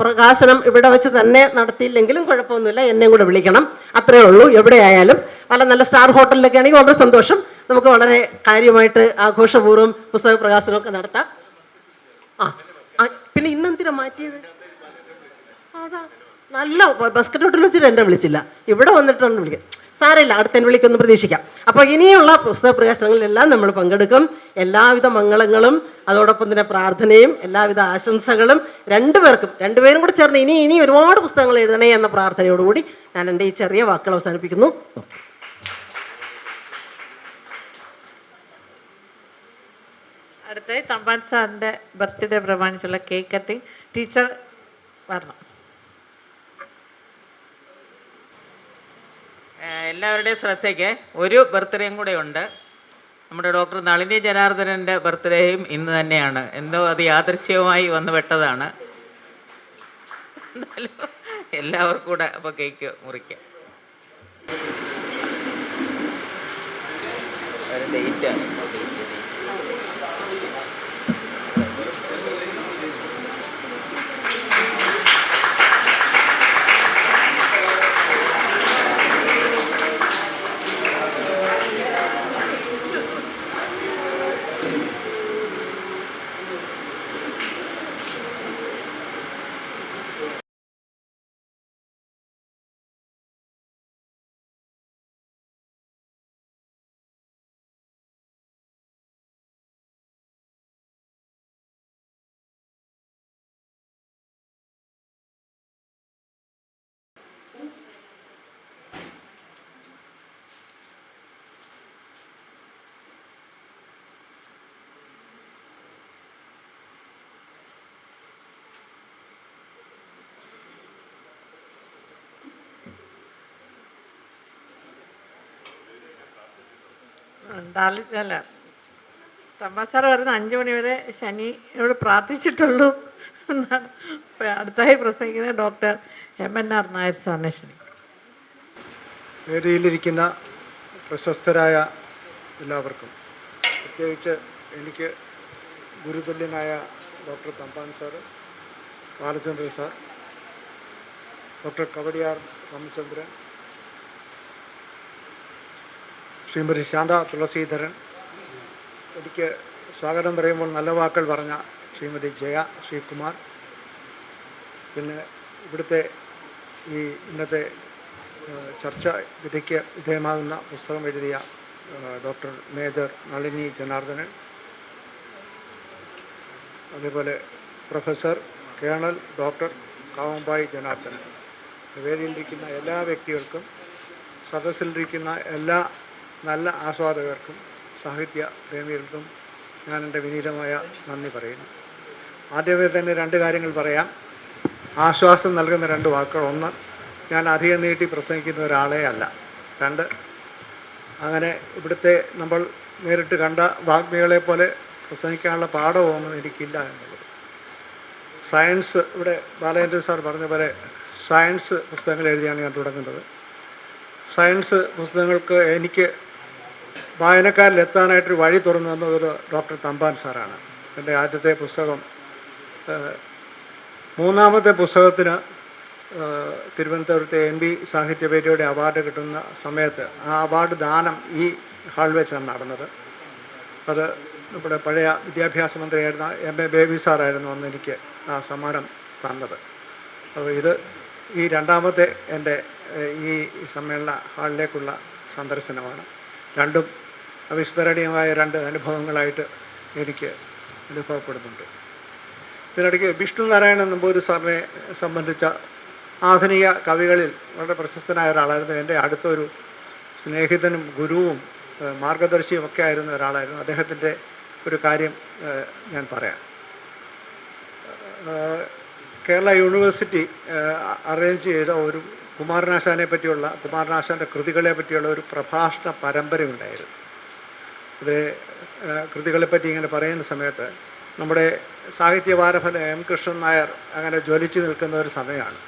പ്രകാശനം ഇവിടെ വെച്ച് തന്നെ നടത്തിയില്ലെങ്കിലും കുഴപ്പമൊന്നുമില്ല, എന്നെയും കൂടെ വിളിക്കണം, അത്രയേ ഉള്ളൂ. എവിടെയായാലും നല്ല സ്റ്റാർ ഹോട്ടലിലൊക്കെ ആണെങ്കിൽ വളരെ സന്തോഷം. നമുക്ക് വളരെ കാര്യമായിട്ട് ആഘോഷപൂർവ്വം പുസ്തക പ്രകാശനമൊക്കെ നടത്താം. പിന്നെ ഇന്നെന്തിനാ മാറ്റിയത്? അതാ നല്ല ബസ്കറ്റ് ഹോട്ടലിൽ വെച്ചിട്ട് എന്നെ വിളിച്ചില്ല, ഇവിടെ വന്നിട്ടാണ് വിളിക്കാം. സാരമില്ല, അടുത്ത വിളിക്കൊന്ന് പ്രതീക്ഷിക്കാം. അപ്പോൾ ഇനിയുള്ള പുസ്തക പ്രകാശനങ്ങളിലെല്ലാം നമ്മൾ പങ്കെടുക്കും. എല്ലാവിധ മംഗളങ്ങളും അതോടൊപ്പം തന്നെ പ്രാർത്ഥനയും എല്ലാവിധ ആശംസകളും രണ്ടുപേരും കൂടെ ചേർന്ന് ഇനി ഒരുപാട് പുസ്തകങ്ങൾ എഴുതണേ എന്ന പ്രാർത്ഥനയോടുകൂടി ഞാൻ എൻ്റെ ഈ ചെറിയ വാക്കുകൾ അവസാനിപ്പിക്കുന്നു. അടുത്തായി തമ്പാൻ സാറിൻ്റെ ബർത്ത്ഡേ പ്രമാണിച്ചുള്ള കേക്ക് കട്ടിങ്. ടീച്ചർ വരണം. എല്ലാവരുടെയും ശ്രദ്ധയ്ക്ക് ഒരു ബർത്ത്ഡേയും കൂടെ ഉണ്ട്. നമ്മുടെ ഡോക്ടർ നളിനി ജനാർദ്ദനൻ്റെ ബർത്ത്ഡേയും ഇന്ന് തന്നെയാണ്. എന്തോ അത് യാദൃശ്യവുമായി വന്നു പെട്ടതാണ്. എന്തായാലും എല്ലാവർക്കും കൂടെ അപ്പോൾ കേക്ക് മുറിക്കാം. ഒരു ഡേറ്റാണ്. അല്ല, തമ്പാൻ സാർ വരുന്ന 5 മണി വരെ ശനിയോട് പ്രാർത്ഥിച്ചിട്ടുള്ളൂ എന്നാണ്. അടുത്തായി പ്രസംഗിക്കുന്നത് ഡോക്ടർ MNR നായർ സാറിനെ ക്ഷണിക്കും. വേദിയിലിരിക്കുന്ന പ്രശസ്തരായ എല്ലാവർക്കും, പ്രത്യേകിച്ച് എനിക്ക് ഗുരുതുല്യനായ doctor Thampan sir, Balachandran sir, doctor Kawdiar Ramachandran, Shrimati Shantha Thulaseedharan, എനിക്ക് സ്വാഗതം പറയുമ്പോൾ നല്ല വാക്കുകൾ പറഞ്ഞ ശ്രീമതി ജയ ശ്രീകുമാർ, പിന്നെ ഇവിടുത്തെ ഇന്നത്തെ ചർച്ച വിധിക്ക് വിധേയമാകുന്ന പുസ്തകം എഴുതിയ ഡോക്ടർ മേജർ നളിനി ജനാർദ്ദനൻ, അതേപോലെ professor colonel doctor Kavumbayi Janardhanan, വേദിയിലിരിക്കുന്ന എല്ലാ വ്യക്തികൾക്കും, സദസ്സിലിരിക്കുന്ന എല്ലാ നല്ല ആസ്വാദകർക്കും, സാഹിത്യ പ്രേമികൾക്കും ഞാൻ എൻ്റെ വിനീതമായ നന്ദി പറയുന്നു. ആദ്യമേ തന്നെ 2 കാര്യങ്ങൾ പറയാം. ആശ്വാസം നൽകുന്ന 2 വാക്കുകൾ. 1, ഞാൻ അധികം നീട്ടി പ്രസംഗിക്കുന്ന ഒരാളെ അല്ല. 2, അങ്ങനെ ഇവിടുത്തെ നമ്മൾ നേരിട്ട് കണ്ട വാഗ്മികളെ പോലെ പ്രസംഗിക്കാനുള്ള പാഠമൊന്നും എനിക്കില്ല എന്നുള്ളത്. സയൻസ്, ഇവിടെ ബാലചന്ദ്രൻ സാർ പറഞ്ഞ പോലെ സയൻസ് പുസ്തകങ്ങൾ എഴുതിയാണ് ഞാൻ തുടങ്ങുന്നത്. സയൻസ് പുസ്തകങ്ങൾക്ക് എനിക്ക് വായനക്കാരിലെത്താനായിട്ടൊരു വഴി തുറന്നു തന്നത് ഡോക്ടർ തമ്പാൻ സാറാണ്. എൻ്റെ ആദ്യത്തെ പുസ്തകം, 3ാമത്തെ പുസ്തകത്തിന് തിരുവനന്തപുരത്തെ NB സാഹിത്യവേദിയുടെ അവാർഡ് കിട്ടുന്ന സമയത്ത് ആ അവാർഡ് ദാനം ഈ ഹാൾ വെച്ചാണ് നടന്നത്. അത് നമ്മുടെ പഴയ വിദ്യാഭ്യാസ മന്ത്രിയായിരുന്ന MA ബേബി സാറായിരുന്നു അന്ന് എനിക്ക് ആ സമ്മാനം തന്നത്. അപ്പോൾ ഈ 2ാമത്തെ എൻ്റെ ഈ സമ്മേളന ഹാളിലേക്കുള്ള സന്ദർശനമാണ്. 2ഉം അവിസ്മരണീയമായ 2 അനുഭവങ്ങളായിട്ട് എനിക്ക് അനുഭവപ്പെടുന്നുണ്ട്. ഇതിനിടയ്ക്ക് വിഷ്ണു നാരായണൻ നമ്പൂതിരി സാറിനെ സംബന്ധിച്ച ആധുനിക കവികളിൽ വളരെ പ്രശസ്തനായ ഒരാളായിരുന്നു. എൻ്റെ അടുത്തൊരു സ്നേഹിതനും ഗുരുവും മാർഗദർശിയും ഒക്കെ ആയിരുന്ന ഒരാളായിരുന്നു. അദ്ദേഹത്തിൻ്റെ ഒരു കാര്യം ഞാൻ പറയാം. കേരള യൂണിവേഴ്സിറ്റി അറേഞ്ച് ചെയ്ത ഒരു കുമാരനാശാൻ്റെ കൃതികളെ പറ്റിയുള്ള ഒരു പ്രഭാഷണ പരമ്പരയുണ്ടായിരുന്നു. ഇത് കൃതികളെപ്പറ്റി ഇങ്ങനെ പറയുന്ന സമയത്ത് നമ്മുടെ സാഹിത്യവാരഫലം എം കൃഷ്ണൻ നായർ അങ്ങനെ ജ്വലിച്ചു നിൽക്കുന്ന ഒരു സമയമാണ്.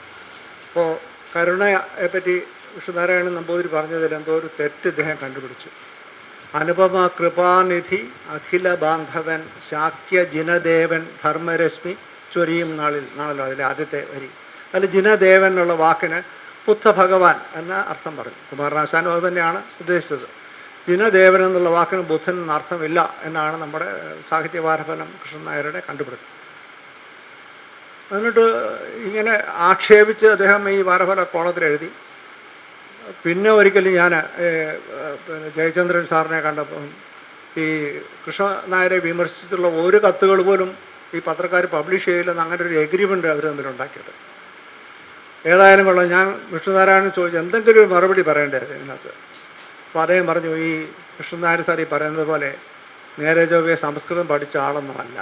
അപ്പോൾ കരുണയെപ്പറ്റി വിഷ്ണുനാരായണൻ നമ്പൂതിരി പറഞ്ഞതിൽ എന്തോ ഒരു തെറ്റ് ഇദ്ദേഹം കണ്ടുപിടിച്ചു. അനുപമ കൃപാനിധി അഖില ബാന്ധവൻ ശാക്യ ജിനദേവൻ ധർമ്മരശ്മി ചൊരിയും നാളല്ലോ അതിലെ ആദ്യത്തെ വരി. അതിൽ ജിനദേവൻ എന്നുള്ള വാക്കിന് ബുദ്ധ ഭഗവാൻ എന്ന അർത്ഥം പറഞ്ഞു. കുമാരനാശാനും അത് തന്നെയാണ് ഉദ്ദേശിച്ചത്. ജിനദേവൻ എന്നുള്ള വാക്കിന് ബുദ്ധൻ എന്ന അർത്ഥമില്ല എന്നാണ് നമ്മുടെ സാഹിത്യവാരഫലം കൃഷ്ണൻ നായരുടെ കണ്ടുപിടുത്തം. എന്നിട്ട് ഇങ്ങനെ ആക്ഷേപിച്ച് അദ്ദേഹം ഈ വാരഫല കോളത്തിൽ എഴുതി. പിന്നെ ഒരിക്കലും ഞാൻ ജയചന്ദ്രൻ സാറിനെ കണ്ടപ്പം ഈ കൃഷ്ണനായരെ വിമർശിച്ചിട്ടുള്ള ഒരു കത്തുകൾ പോലും ഈ പത്രക്കാർ പബ്ലിഷ് ചെയ്യില്ലെന്ന് അങ്ങനെ ഒരു എഗ്രിമെൻ്റ് അവർ തമ്മിലുണ്ടാക്കിയത്. ഏതായാലും കൊള്ളാം, ഞാൻ വിഷ്ണുനാരായണൻ ചോദിച്ചു എന്തെങ്കിലും ഒരു മറുപടി പറയണ്ടേ ഇതിനകത്ത്. അപ്പോൾ അദ്ദേഹം പറഞ്ഞു, ഈ കൃഷ്ണനായർ സാർ ഈ പറയുന്നത് പോലെ നേരെ ചൊവ്വേ സംസ്കൃതം പഠിച്ച ആളൊന്നുമല്ല.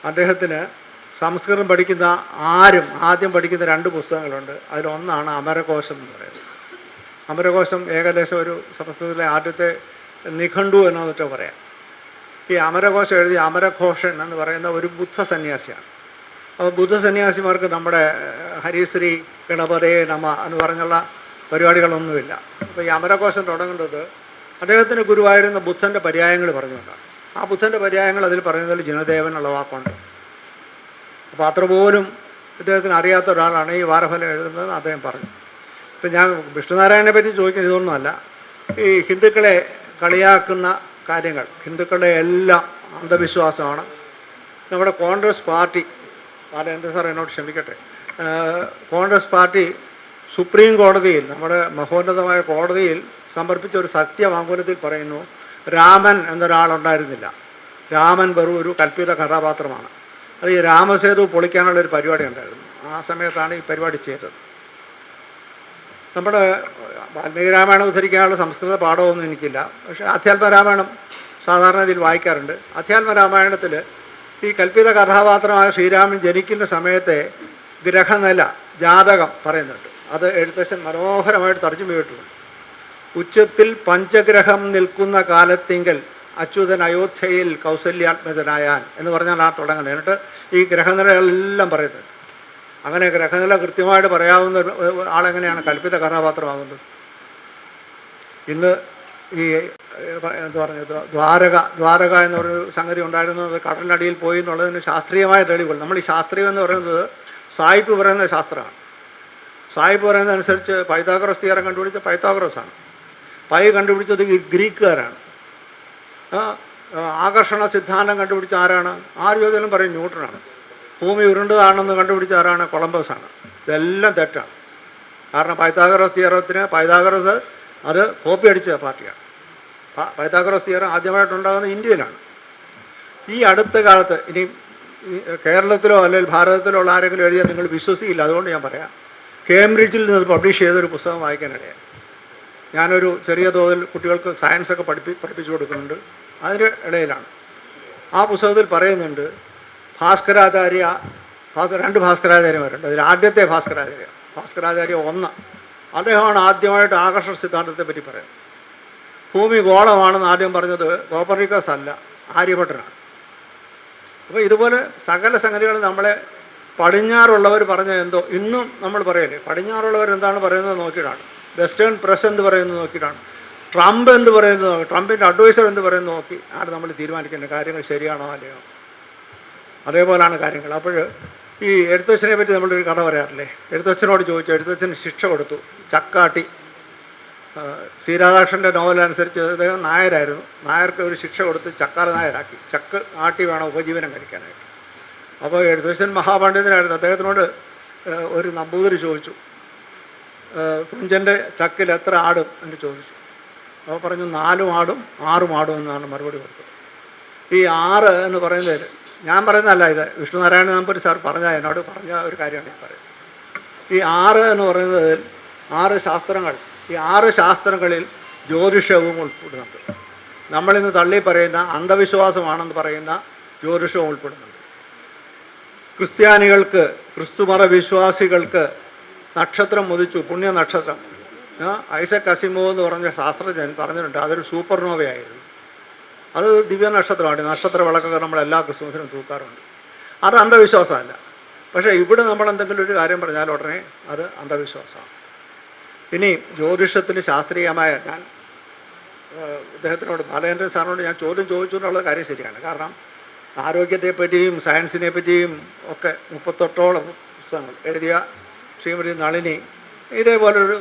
അദ്ദേഹത്തിന് സംസ്കൃതം പഠിക്കുന്ന ആരും ആദ്യം പഠിക്കുന്ന 2 പുസ്തകങ്ങളുണ്ട്. അതിലൊന്നാണ് അമരകോശം എന്ന് പറയുന്നത്. അമരകോശം ഏകദേശം ഒരു സംസ്കൃതത്തിലെ ആദ്യത്തെ നിഘണ്ടു എന്നോ വെച്ചാൽ പറയാം. ഈ അമരകോശം എഴുതിയ അമരഘോഷൻ എന്ന് പറയുന്ന ഒരു ബുദ്ധ സന്യാസിയാണ്. അപ്പോൾ ബുദ്ധ സന്യാസിമാർക്ക് നമ്മുടെ ഹരിശ്രീ ഗണപതേ നമ എന്ന് പറഞ്ഞുള്ള പരിപാടികളൊന്നുമില്ല. അപ്പോൾ ഈ അമരകോശം തുടങ്ങുന്നത് അദ്ദേഹത്തിന് ഗുരുവായിരുന്ന ബുദ്ധൻ്റെ പര്യായങ്ങൾ പറഞ്ഞുകൊണ്ടാണ്. ആ ബുദ്ധൻ്റെ പര്യായങ്ങൾ അതിൽ പറയുന്നതിൽ ജിനദേവൻ എന്നുള്ള വാക്കുണ്ട്. അപ്പോൾ അത്ര പോലും ഇദ്ദേഹത്തിന് അറിയാത്ത ഒരാളാണ് ഈ വാരഫലം എഴുതുന്നതെന്ന് അദ്ദേഹം പറഞ്ഞു. ഇപ്പം ഞാൻ വിഷ്ണുനാരായണനെ പറ്റി ചോദിക്കുന്നത് ഇതൊന്നുമല്ല. ഈ ഹിന്ദുക്കളെ കളിയാക്കുന്ന കാര്യങ്ങൾ, ഹിന്ദുക്കളുടെ എല്ലാം അന്ധവിശ്വാസമാണ്. നമ്മുടെ കോൺഗ്രസ് പാർട്ടി, എൻ്റെ സാർ എന്നോട് ക്ഷമിക്കട്ടെ, കോൺഗ്രസ് പാർട്ടി സുപ്രീം കോടതിയിൽ, നമ്മുടെ മഹോന്നതമായ കോടതിയിൽ സമർപ്പിച്ച ഒരു സത്യവാങ്മൂലത്തിൽ പറയുന്നു, രാമൻ എന്നൊരാളുണ്ടായിരുന്നില്ല, രാമൻ വെറും ഒരു കൽപ്പിത കഥാപാത്രമാണ്. അത് ഈ രാമസേതു പൊളിക്കാനുള്ളൊരു പരിപാടി ഉണ്ടായിരുന്നു. ആ സമയത്താണ് ഈ പരിപാടി ചെയ്തത്. നമ്മുടെ വാൽമീകി രാമായണം ഉദ്ധരിക്കാനുള്ള സംസ്കൃത പാഠമൊന്നും എനിക്കില്ല. പക്ഷേ അധ്യാത്മരാമായണം സാധാരണ ഇതിൽ വായിക്കാറുണ്ട്. അധ്യാത്മരാമായണത്തിൽ ഈ കൽപ്പിത കഥാപാത്രമായ ശ്രീരാമൻ ജനിക്കുന്ന സമയത്തെ ഗ്രഹനില, ജാതകം പറയുന്നുണ്ട്. അത് എഴുത്തച്ഛൻ മനോഹരമായിട്ട് തർജ്ജമ ചെയ്തിട്ടുണ്ട്. ഉച്ചത്തിൽ പഞ്ചഗ്രഹം നിൽക്കുന്ന കാലത്തിങ്കൽ അച്യുതൻ അയോധ്യയിൽ കൗസല്യാത്മജനായാൻ എന്ന് പറഞ്ഞാൽ തുടങ്ങുന്നത്. എന്നിട്ട് ഈ ഗ്രഹനിലകളെല്ലാം പറയുന്നത്. അങ്ങനെ ഗ്രഹനില കൃത്യമായിട്ട് പറയാവുന്ന ആളെങ്ങനെയാണ് കൽപ്പിത കഥാപാത്രമാകുന്നത്? ഇന്ന് ഈ എന്താ പറഞ്ഞത്, ദ്വാരക എന്ന് പറയുന്ന സംഗതി ഉണ്ടായിരുന്നത് കടലിനടിയിൽ പോയി എന്നുള്ളതിന് ശാസ്ത്രീയമായ തെളിവുകൾ. നമ്മൾ ഈ ശാസ്ത്രീയം എന്ന് പറയുന്നത് സായിപ്പ് പറയുന്ന ശാസ്ത്രമാണ്. സായിപ്പ് പറയുന്നതനുസരിച്ച് പൈതഗോറസ് തിയറം കണ്ടുപിടിച്ച പൈതഗോറസാണ്. പൈ കണ്ടുപിടിച്ചത് ഗ്രീക്കുകാരാണ്. ആകർഷണ സിദ്ധാന്തം കണ്ടുപിടിച്ച ആരാണ്? ആര് ചോദിച്ചാലും പറയും ന്യൂട്ടനാണ്. ഭൂമി ഉരുണ്ടതാണെന്ന് കണ്ടുപിടിച്ച ആരാണ്? കൊളംബസാണ്. ഇതെല്ലാം തെറ്റാണ്. കാരണം പൈതഗോറസ് തിയറത്തിന് പൈതഗോറസ് അത് കോപ്പി അടിച്ച പാർട്ടിയാണ്. പൈതഗോറസ് തിയറം ആദ്യമായിട്ടുണ്ടാകുന്നത് ഇന്ത്യയിലാണ്. ഈ അടുത്ത കാലത്ത് ഇനി കേരളത്തിലോ അല്ലെങ്കിൽ ഭാരതത്തിലോ ഉള്ള ആരെങ്കിലും എഴുതിയാൽ നിങ്ങൾ വിശ്വസിക്കില്ല. അതുകൊണ്ട് ഞാൻ പറയാം, കേംബ്രിഡ്ജിൽ നിന്ന് പബ്ലിഷ് ചെയ്തൊരു പുസ്തകം വായിക്കാനിടയാണ്. ഞാനൊരു ചെറിയ തോതിൽ കുട്ടികൾക്ക് സയൻസൊക്കെ പഠിപ്പിച്ചു കൊടുക്കുന്നുണ്ട്. അതിൻ്റെ ഇടയിലാണ് ആ പുസ്തകത്തിൽ പറയുന്നുണ്ട്, ഭാസ്കരാചാര്യ 2 ഭാസ്കരാചാര്യന്മാരുണ്ട്. അതിൽ ആദ്യത്തെ ഭാസ്കരാചാര്യ 1, അദ്ദേഹമാണ് ആദ്യമായിട്ട് ആകർഷണ സിദ്ധാന്തത്തെ പറ്റി പറയുന്നത്. ഭൂമി ഗോളമാണെന്ന് ആദ്യം പറഞ്ഞത് കോപ്പർനിക്കസ് അല്ല, ആര്യഭട്ടനാണ്. അപ്പോൾ ഇതുപോലെ സകല സംഗതികൾ നമ്മളെ പടിഞ്ഞാറുള്ളവർ പറഞ്ഞ എന്തോ ഇന്നും നമ്മൾ പറയല്ലേ, പടിഞ്ഞാറുള്ളവർ എന്താണ് പറയുന്നത് നോക്കിയിട്ടാണ്, വെസ്റ്റേൺ പ്രസ് എന്ത് പറയുന്നത് നോക്കിയിട്ടാണ്, ട്രംപ് എന്ത് പറയുന്നത്, ട്രംപിൻ്റെ അഡ്വൈസർ എന്ത് പറയുന്നത് നോക്കി ആണ് നമ്മൾ തീരുമാനിക്കേണ്ട കാര്യങ്ങൾ ശരിയാണോ അല്ലയോ. അതേപോലെയാണ് കാര്യങ്ങൾ. അപ്പോൾ ഈ എഴുത്തച്ഛനെ പറ്റി നമ്മളൊരു കഥ പറയാറില്ലേ, എഴുത്തച്ഛനോട് ചോദിച്ചു, എഴുത്തച്ഛന് ശിക്ഷ കൊടുത്തു, ചക്കാട്ടി. സി രാധാകൃഷ്ണൻ്റെ നോവലനുസരിച്ച് അദ്ദേഹം നായരായിരുന്നു, നായർക്ക് ഒരു ശിക്ഷ കൊടുത്ത് ചക്കാല നായരാക്കി, ചക്ക് ആട്ടി വേണം ഉപജീവനം കഴിക്കാനായിട്ട്. അപ്പോൾ എഴുത്തച്ഛൻ മഹാപണ്ഡിതനായിരുന്നു. അദ്ദേഹത്തിനോട് ഒരു നമ്പൂതിരി ചോദിച്ചു, കുഞ്ചൻ്റെ ചക്കിൽ എത്ര ആടും എന്ന് ചോദിച്ചു. അപ്പോൾ പറഞ്ഞു 4 ആടും 6 ആടും എന്നാണ് മറുപടി കൊടുത്തത്. ഈ 6 എന്ന് പറയുന്നതിൽ ഞാൻ പറയുന്നതല്ല, ഇത് വിഷ്ണുനാരായണ നമ്പൂതിരി സാർ എന്നോട് പറഞ്ഞ ഒരു കാര്യമാണ് ഞാൻ പറയുന്നത്. ഈ 6 എന്ന് പറയുന്നതിൽ 6 ശാസ്ത്രങ്ങൾ, ഈ 6 ശാസ്ത്രങ്ങളിൽ ജ്യോതിഷവും ഉൾപ്പെടുന്നുണ്ട്. നമ്മളിന്ന് തള്ളി പറയുന്ന അന്ധവിശ്വാസമാണെന്ന് പറയുന്ന ജ്യോതിഷവും ഉൾപ്പെടുന്നുണ്ട്. ക്രിസ്ത്യാനികൾക്ക്, ക്രിസ്തുമത വിശ്വാസികൾക്ക് നക്ഷത്രം ഉദിച്ചു, പുണ്യ നക്ഷത്രം. ഐസക് അസിമോവ് എന്ന് പറഞ്ഞ ശാസ്ത്രജ്ഞൻ പറഞ്ഞിട്ടുണ്ട് അതൊരു സൂപ്പർനോവയായിരുന്നു. അത് ദിവ്യ നക്ഷത്രമാണ്. നക്ഷത്ര വിളക്കൊക്കെ നമ്മൾ എല്ലാ ക്രിസ്മസിനും തൂക്കാറുണ്ട്. അത് അന്ധവിശ്വാസമല്ല. പക്ഷേ ഇവിടെ നമ്മൾ എന്തെങ്കിലും ഒരു കാര്യം പറഞ്ഞാൽ ഉടനെ അത് അന്ധവിശ്വാസമാണ്. ഇനി ജ്യോതിഷത്തിന് ശാസ്ത്രീയമായ, ഞാൻ ഇദ്ദേഹത്തിനോട്, ബാലചന്ദ്രൻ സാറിനോട് ഞാൻ ചോദ്യം ചോദിച്ചു എന്നുള്ള കാര്യം ശരിയാണ്. കാരണം ആരോഗ്യത്തെപ്പറ്റിയും സയൻസിനെ പറ്റിയും ഒക്കെ 38ഓളം പുസ്തകങ്ങൾ എഴുതിയ ശ്രീമതി നളിനി ഇതേപോലൊരു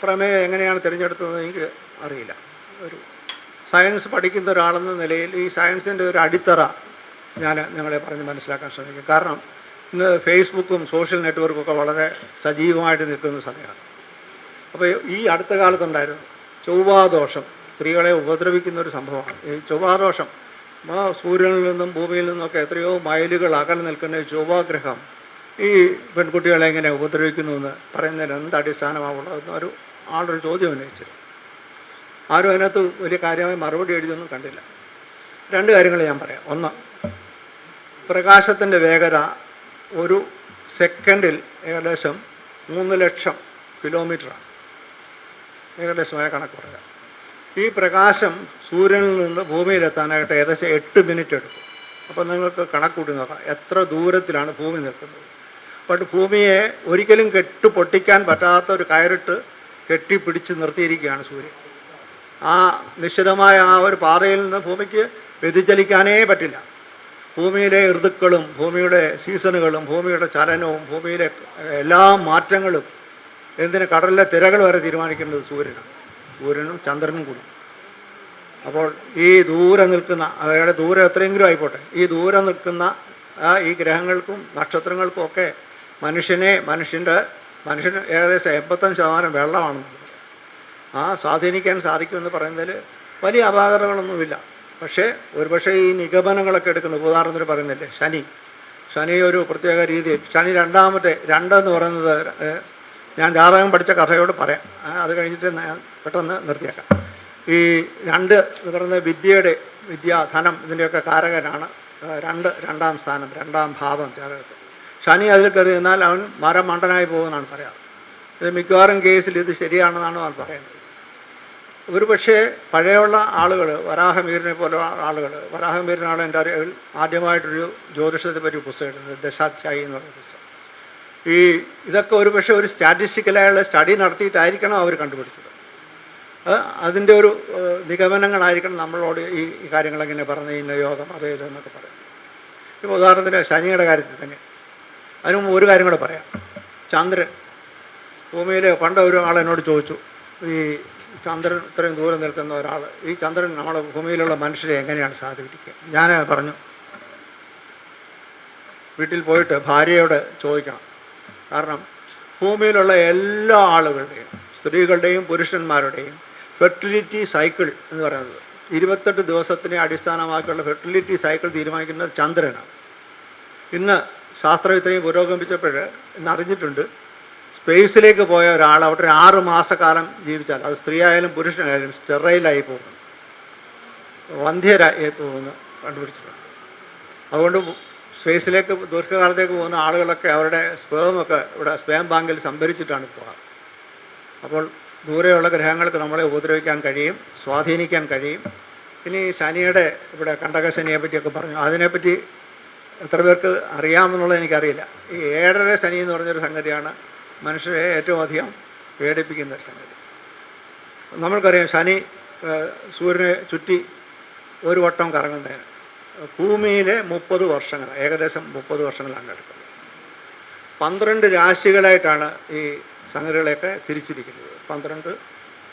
പ്രമേയം എങ്ങനെയാണ് തിരഞ്ഞെടുത്തതെന്ന് എനിക്ക് അറിയില്ല. ഒരു സയൻസ് പഠിക്കുന്ന ഒരാളെന്ന നിലയിൽ ഈ സയൻസിൻ്റെ ഒരു അടിത്തറ ഞാൻ നിങ്ങളെ പറഞ്ഞ് മനസ്സിലാക്കാൻ ശ്രമിക്കും. കാരണം ഇന്ന് ഫേസ്ബുക്കും സോഷ്യൽ നെറ്റ്വർക്കൊക്കെ വളരെ സജീവമായിട്ട് നിൽക്കുന്ന സമയമാണ്. അപ്പോൾ ഈ അടുത്ത കാലത്തുണ്ടായിരുന്നു ചൊവ്വാദോഷം, സ്ത്രീകളെ ഉപദ്രവിക്കുന്ന ഒരു സംഭവമാണ്. ഈ ചൊവ്വാദോഷം സൂര്യനിൽ നിന്നും ഭൂമിയിൽ നിന്നൊക്കെ എത്രയോ മൈലുകൾ അകലെ നിൽക്കുന്ന ഈ ചൊവ്വാഗ്രഹം ഈ പെൺകുട്ടികളെ എങ്ങനെ ഉപദ്രവിക്കുന്നു എന്ന് പറയുന്നതിന് എന്ത് അടിസ്ഥാനമാവുള്ളതെന്ന് ഒരു ആളൊരു ചോദ്യം ഉന്നയിച്ചിരുന്നു. ആരും അതിനകത്ത് വലിയ കാര്യമായി മറുപടി എഴുതിയൊന്നും കണ്ടില്ല. രണ്ട് കാര്യങ്ങൾ ഞാൻ പറയാം. ഒന്ന്, പ്രകാശത്തിൻ്റെ വേഗത ഒരു സെക്കൻഡിൽ ഏകദേശം 3 ലക്ഷം കിലോമീറ്ററാണ്. ഏകദേശമായ കണക്ക് പറയാം. ഈ പ്രകാശം സൂര്യനിൽ നിന്ന് ഭൂമിയിലെത്താനായിട്ട് ഏകദേശം 8 മിനിറ്റ് എടുക്കും. അപ്പോൾ നിങ്ങൾക്ക് കണക്കൂട്ടി നോക്കാം എത്ര ദൂരത്തിലാണ് ഭൂമി നിൽക്കുന്നത്. ബട്ട് ഭൂമിയെ ഒരിക്കലും പൊട്ടിക്കാൻ പറ്റാത്ത ഒരു കയറിട്ട് കെട്ടിപ്പിടിച്ച് നിർത്തിയിരിക്കുകയാണ് സൂര്യൻ. ആ നിശ്ചിതമായ ആ ഒരു പാതയിൽ നിന്ന് ഭൂമിക്ക് വ്യതിചലിക്കാനേ പറ്റില്ല. ഭൂമിയിലെ ഋതുക്കളും ഭൂമിയുടെ സീസണുകളും ഭൂമിയുടെ ചലനവും ഭൂമിയിലെ എല്ലാ മാറ്റങ്ങളും, എന്തിന് കടലിലെ തിരകൾ വരെ തീരുമാനിക്കേണ്ടത് സൂര്യനും ചന്ദ്രനും കൂടി. അപ്പോൾ ഈ ദൂരെ നിൽക്കുന്ന, അവയുടെ ദൂരം എത്രയെങ്കിലും ആയിക്കോട്ടെ, ഈ ദൂരെ നിൽക്കുന്ന ഈ ഗ്രഹങ്ങൾക്കും നക്ഷത്രങ്ങൾക്കും ഒക്കെ മനുഷ്യന് ഏകദേശം 85% വെള്ളമാണെന്ന് സ്വാധീനിക്കാൻ സാധിക്കുമെന്ന് പറയുന്നതിൽ വലിയ അപാകതകളൊന്നുമില്ല. പക്ഷേ ഒരുപക്ഷെ ഈ നിഗമനങ്ങളൊക്കെ എടുക്കുന്നത്, ഉദാഹരണത്തിന് പറയുന്നില്ലേ ശനി ഒരു പ്രത്യേക രീതിയിൽ, ശനി രണ്ടെന്ന് പറയുന്നത് ഞാൻ ജാതകം പഠിച്ച കഥയോട് പറയാം, അത് കഴിഞ്ഞിട്ട് ഞാൻ പെട്ടെന്ന് നിർത്തിയേക്കാം. ഈ 2 എന്ന് പറയുന്നത് വിദ്യ, ധനം, ഇതിൻ്റെയൊക്കെ കാരകനാണ്. രണ്ടാം സ്ഥാനം, 2ാം ഭാവം ജാതകത്തിൽ. ശനി അതിൽ കയറി നിന്നാൽ അവൻ മരമണ്ടനായി പോകുമെന്നാണ് പറയാറ്. ഇത് മിക്കവാറും കേസിൽ ഇത് ശരിയാണെന്നാണ് അവൻ പറയുന്നത്. ഒരു പക്ഷേ പഴയുള്ള ആളുകൾ, വരാഹമീരനെ പോലെ ആളുകൾ, വരാഹമീരനാണ് എൻ്റെ അറിവിൽ ആദ്യമായിട്ടൊരു ജ്യോതിഷത്തെ പറ്റി പുസ്തകം എഴുതുന്നത്, ദശാധ്യായി എന്ന് പറയുന്ന പുസ്തകം. ഇതൊക്കെ ഒരു പക്ഷേ ഒരു സ്റ്റാറ്റിസ്റ്റിക്കലായുള്ള സ്റ്റഡി നടത്തിയിട്ടായിരിക്കണം അവർ കണ്ടുപിടിച്ചത്. അതിൻ്റെ ഒരു നിഗമനങ്ങളായിരിക്കണം നമ്മളോട് ഈ കാര്യങ്ങളെങ്ങനെ പറഞ്ഞ് ഇന്ന യോഗം അതേ ഇതെന്നൊക്കെ പറയാം. ഇപ്പോൾ ഉദാഹരണത്തിന് ശനിയുടെ കാര്യത്തിൽ തന്നെ, അതിന് മുമ്പ് ഒരു കാര്യം കൂടെ പറയാം. ചന്ദ്രൻ ഭൂമിയിൽ പണ്ട് ഒരു ആൾ എന്നോട് ചോദിച്ചു, ഈ ചന്ദ്രൻ ഇത്രയും ദൂരം നിൽക്കുന്ന ഒരാൾ, ഈ ചന്ദ്രൻ നമ്മുടെ ഭൂമിയിലുള്ള മനുഷ്യരെ എങ്ങനെയാണ് സ്വാധീനിക്കുക? ഞാൻ പറഞ്ഞു, വീട്ടിൽ പോയിട്ട് ഭാര്യയോട് ചോദിക്കണം. കാരണം ഭൂമിയിലുള്ള എല്ലാ ആളുകളുടെയും, സ്ത്രീകളുടെയും പുരുഷന്മാരുടെയും ഫെർട്ടിലിറ്റി സൈക്കിൾ എന്ന് പറയുന്നത് 28 ദിവസത്തിനെ അടിസ്ഥാനമാക്കിയുള്ള ഫെർട്ടിലിറ്റി സൈക്കിൾ തീരുമാനിക്കുന്നത് ചന്ദ്രനാണ്. ഇന്ന് ശാസ്ത്രം ഇത്രയും പുരോഗമിച്ചപ്പോൾ ഇന്നറിഞ്ഞിട്ടുണ്ട്, സ്പേസിലേക്ക് പോയ ഒരാൾ അവിടെ 6 മാസക്കാലം ജീവിച്ചാൽ, അത് സ്ത്രീ ആയാലും പുരുഷനായാലും സ്റ്റെറൈലായി പോകുന്നു, വന്ധ്യരായി പോകുന്നു കണ്ടുപിടിച്ചിട്ടുണ്ട്. അതുകൊണ്ട് സ്പേസിലേക്ക് ദീർഘകാലത്തേക്ക് പോകുന്ന ആളുകളൊക്കെ അവരുടെ സ്പേമൊക്കെ ഇവിടെ സ്പേം ബാങ്കിൽ സംഭരിച്ചിട്ടാണ് പോകാറ്. അപ്പോൾ ദൂരെയുള്ള ഗ്രഹങ്ങൾക്ക് നമ്മളെ ഉപദ്രവിക്കാൻ കഴിയും, സ്വാധീനിക്കാൻ കഴിയും. ഇനി ശനിയുടെ ഇവിടെ കണ്ടകശനിയെ പറ്റിയൊക്കെ പറഞ്ഞു, അതിനെപ്പറ്റി എത്ര പേർക്ക് അറിയാമെന്നുള്ളത് എനിക്കറിയില്ല. ഈ 7.5 ശനി എന്ന് പറഞ്ഞൊരു സംഗതിയാണ് മനുഷ്യരെ ഏറ്റവും അധികം പേടിപ്പിക്കുന്ന ഒരു സംഗതി. നമ്മൾക്കറിയാം, ശനി സൂര്യനെ ചുറ്റി ഒരു വട്ടം കറങ്ങുന്നതിന് ഭൂമിയിലെ 30 വർഷങ്ങൾ, ഏകദേശം 30 വർഷങ്ങളാണ് എടുക്കുന്നത്. 12 രാശികളായിട്ടാണ് ഈ സംഗതികളെയൊക്കെ തിരിച്ചിരിക്കുന്നത്. 12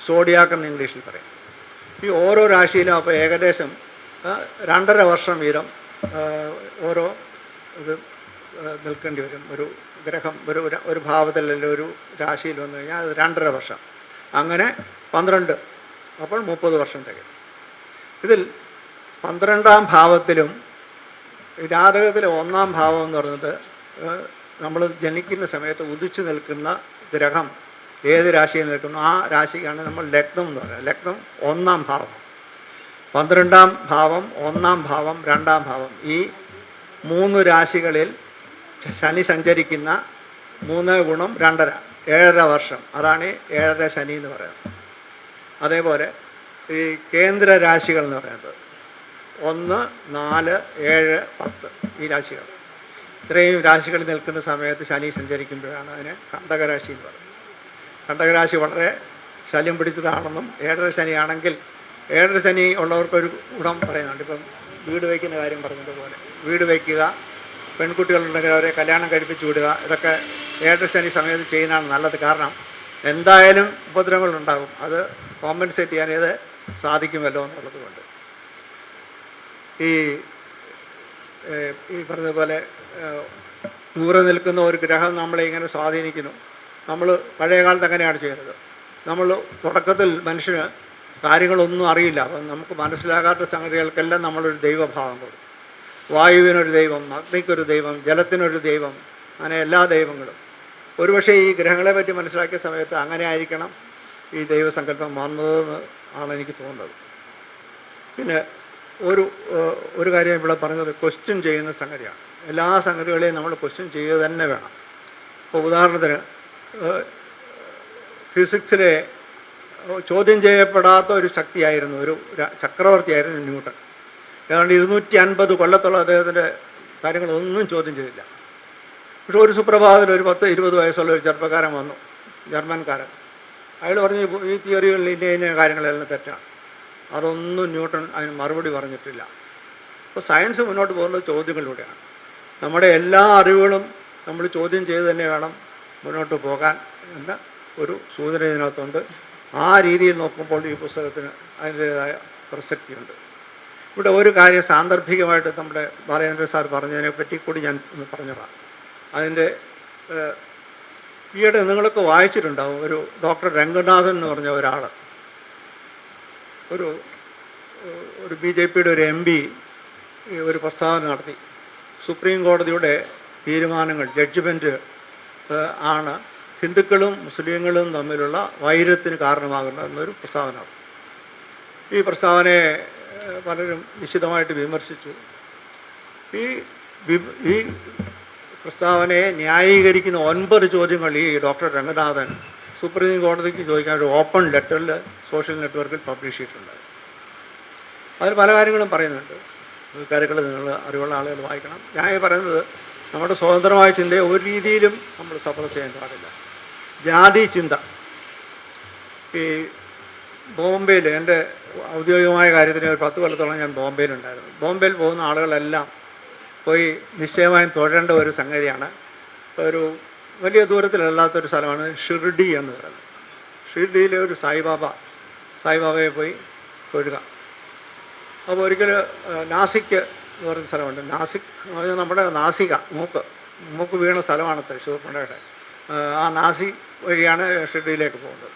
സോഡിയാക്ക് എന്ന് ഇംഗ്ലീഷിൽ പറയും. ഈ ഓരോ രാശിയിലും അപ്പോൾ ഏകദേശം 2.5 വർഷം വീതം ഓരോ ഇത് നിൽക്കേണ്ടി വരും. ഒരു ഗ്രഹം ഒരു ഭാവത്തിലല്ല ഒരു രാശിയിൽ വന്നു കഴിഞ്ഞാൽ അത് 2.5 വർഷം, അങ്ങനെ 12, അപ്പോൾ 30 വർഷം തികയും. ഇതിൽ 12ാം ഭാവത്തിലും ജാതകത്തിലെ 1ാം ഭാവം എന്ന് പറയുന്നത് നമ്മൾ ജനിക്കുന്ന സമയത്ത് ഉദിച്ചു നിൽക്കുന്ന ഗ്രഹം ഏത് രാശിയിൽ നിൽക്കുന്നു ആ രാശിക്കാണ് നമ്മൾ ലഗ്നം എന്ന് പറയുന്നത്. ലഗ്നം 1ാം ഭാവം, 12ാം ഭാവം, 1ാം ഭാവം, 2ാം ഭാവം, ഈ 3 രാശികളിൽ ശനി സഞ്ചരിക്കുന്ന 3 × 2.5 7.5 വർഷം, അതാണ് ഈ 7.5 ശനി എന്ന് പറയുന്നത്. അതേപോലെ ഈ കേന്ദ്ര രാശികൾ എന്ന് പറയുന്നത് 1, 4, 7, 10 ഈ രാശികൾ, ഇത്രയും രാശികൾ നിൽക്കുന്ന സമയത്ത് ശനി സഞ്ചരിക്കുമ്പോഴാണ് അതിനെ കണ്ടകരാശി എന്ന് പറയുന്നത്. കണ്ടകരാശി വളരെ ശല്യം പിടിച്ചതാണെന്നും 7.5 ശനിയാണെങ്കിൽ 7.5 ശനി ഉള്ളവർക്കൊരു ഗുണം പറയുന്നുണ്ട്. ഇപ്പം വീട് വയ്ക്കുന്ന കാര്യം പറഞ്ഞതുപോലെ വീട് വയ്ക്കുക, പെൺകുട്ടികളുണ്ടെങ്കിൽ അവരെ കല്യാണം കഴിപ്പിച്ച് വിടുക, ഇതൊക്കെ 7.5 ശനി സമയത്ത് ചെയ്യുന്നതാണ് നല്ലത്. കാരണം എന്തായാലും ഉപദ്രവങ്ങളുണ്ടാകും, അത് കോമ്പൻസേറ്റ് ചെയ്യാൻ ഇത് സാധിക്കുമല്ലോ എന്നുള്ളത് കൊണ്ട്. ഈ പറഞ്ഞതുപോലെ ദൂരെ നിൽക്കുന്ന ഒരു ഗ്രഹം നമ്മളെ ഇങ്ങനെ സ്വാധീനിക്കുന്നു. നമ്മൾ പഴയ കാലത്ത് അങ്ങനെയാണ് ചെയ്യുന്നത്. നമ്മൾ തുടക്കത്തിൽ മനുഷ്യന് കാര്യങ്ങളൊന്നും അറിയില്ല, അപ്പം നമുക്ക് മനസ്സിലാകാത്ത സംഗതികൾക്കെല്ലാം നമ്മളൊരു ദൈവഭാവം കൊടുക്കും. വായുവിനൊരു ദൈവം, അഗ്നിക്കൊരു ദൈവം, ജലത്തിനൊരു ദൈവം, അങ്ങനെ എല്ലാ ദൈവങ്ങളും. ഒരുപക്ഷെ ഈ ഗ്രഹങ്ങളെ പറ്റി മനസ്സിലാക്കിയ സമയത്ത് അങ്ങനെ ആയിരിക്കണം ഈ ദൈവസങ്കല്പം വന്നതെന്ന് ആണ് എനിക്ക് തോന്നുന്നത്. പിന്നെ ഒരു കാര്യം ഇവിടെ പറഞ്ഞത് ക്വസ്റ്റ്യൻ ചെയ്യുന്ന സംഗതിയാണ്. എല്ലാ സംഗതികളെയും നമ്മൾ ക്വസ്റ്റ്യൻ ചെയ്യുക തന്നെ വേണം. ഇപ്പോൾ ഉദാഹരണത്തിന് ഫിസിക്സിലെ ചോദ്യം ചെയ്യപ്പെടാത്ത ഒരു ശക്തിയായിരുന്നു, ഒരു ചക്രവർത്തിയായിരുന്നു ന്യൂട്ടൺ. ഏതാണ്ട് 250 കൊല്ലത്തോളം അദ്ദേഹത്തിൻ്റെ കാര്യങ്ങളൊന്നും ചോദ്യം ചെയ്തില്ല. പക്ഷെ ഒരു സുപ്രഭാതത്തിൽ ഒരു 10-20 വയസ്സുള്ള ഒരു ചെറുപ്പക്കാരൻ വന്നു, ജർമ്മൻകാരൻ. അയാൾ പറഞ്ഞു ഈ തിയറികളിൽ ഇന്ന കാര്യങ്ങളെല്ലാം തെറ്റാണ്. അതൊന്നും ന്യൂട്ടൺ അതിന് മറുപടി പറഞ്ഞിട്ടില്ല. അപ്പോൾ സയൻസ് മുന്നോട്ട് പോകുന്നത് ചോദ്യങ്ങളിലൂടെയാണ്. നമ്മുടെ എല്ലാ അറിവുകളും നമ്മൾ ചോദ്യം ചെയ്ത് തന്നെ വേണം മുന്നോട്ട് പോകാൻ എന്ന ഒരു സൂചന ഇതിനകത്തുണ്ട്. ആ രീതിയിൽ നോക്കുമ്പോൾ ഈ പുസ്തകത്തിന് അതിൻ്റേതായ പ്രസക്തിയുണ്ട്. ഇവിടെ ഒരു കാര്യം സാന്ദർഭികമായിട്ട് നമ്മുടെ ബാലചന്ദ്രൻ സാർ പറഞ്ഞതിനെ പറ്റി കൂടി ഞാൻ ഒന്ന് പറഞ്ഞതാണ്. അതിൻ്റെ ഈയിടെ നിങ്ങളൊക്കെ വായിച്ചിട്ടുണ്ടാവും, ഒരു ഡോക്ടർ രംഗനാഥൻ എന്ന് പറഞ്ഞ ഒരാൾ, ഒരു BJPയുടെ ഒരു MP ഒരു പ്രസ്താവന നടത്തി. സുപ്രീം കോടതിയുടെ തീരുമാനങ്ങൾ, ജഡ്ജ്മെൻറ്റ് ആണ് ഹിന്ദുക്കളും മുസ്ലിങ്ങളും തമ്മിലുള്ള വൈരത്തിന് കാരണമാകുന്ന എന്നൊരു പ്രസ്താവന. ഈ പ്രസ്താവനയെ പലരും വിശദമായിട്ട് വിമർശിച്ചു. ഈ പ്രസ്താവനയെ ന്യായീകരിക്കുന്ന 9 ചോദ്യങ്ങൾ ഈ ഡോക്ടർ രംഗനാഥൻ സുപ്രീം കോടതിക്ക് ചോദിക്കാൻ ഒരു ഓപ്പൺ ലെറ്ററിൽ സോഷ്യൽ നെറ്റ്വർക്കിൽ പബ്ലിഷ് ചെയ്തിട്ടുണ്ട്. അതിൽ പല കാര്യങ്ങളും പറയുന്നുണ്ട്. കാര്യങ്ങൾ നിങ്ങൾ അറിവുള്ള ആളുകൾ വായിക്കണം. ഞാൻ പറയുന്നത് നമ്മുടെ സ്വതന്ത്രമായ ചിന്തയെ ഒരു രീതിയിലും നമ്മൾ സപ്രസ് ചെയ്യാൻ പാടില്ല. ജാതി ചിന്ത, ഈ ബോംബെയിൽ എൻ്റെ ഔദ്യോഗികമായ കാര്യത്തിന് ഒരു 10 കൊല്ലത്തോളം ഞാൻ ബോംബെയിലുണ്ടായിരുന്നു. ബോംബെയിൽ പോകുന്ന ആളുകളെല്ലാം പോയി നിശ്ചയമായും തൊഴേണ്ട ഒരു സംഗതിയാണ്. ഒരു വലിയ ദൂരത്തിലല്ലാത്തൊരു സ്ഥലമാണ് ഷിർഡി എന്ന് പറയുന്നത്. ഷിർഡിയിലെ ഒരു സായിബാബയെ പോയി തൊഴുക. അപ്പോൾ ഒരിക്കൽ നാസിക് എന്ന് പറയുന്ന സ്ഥലമുണ്ട്. നാസിക് എന്ന് പറഞ്ഞാൽ നമ്മുടെ നാസിക, മൂക്ക് വീണ സ്ഥലമാണ് തൃശ്ശൂർ പണ്ടയുടെ. ആ നാസിക് വഴിയാണ് ഷിർഡിയിലേക്ക് പോകുന്നത്.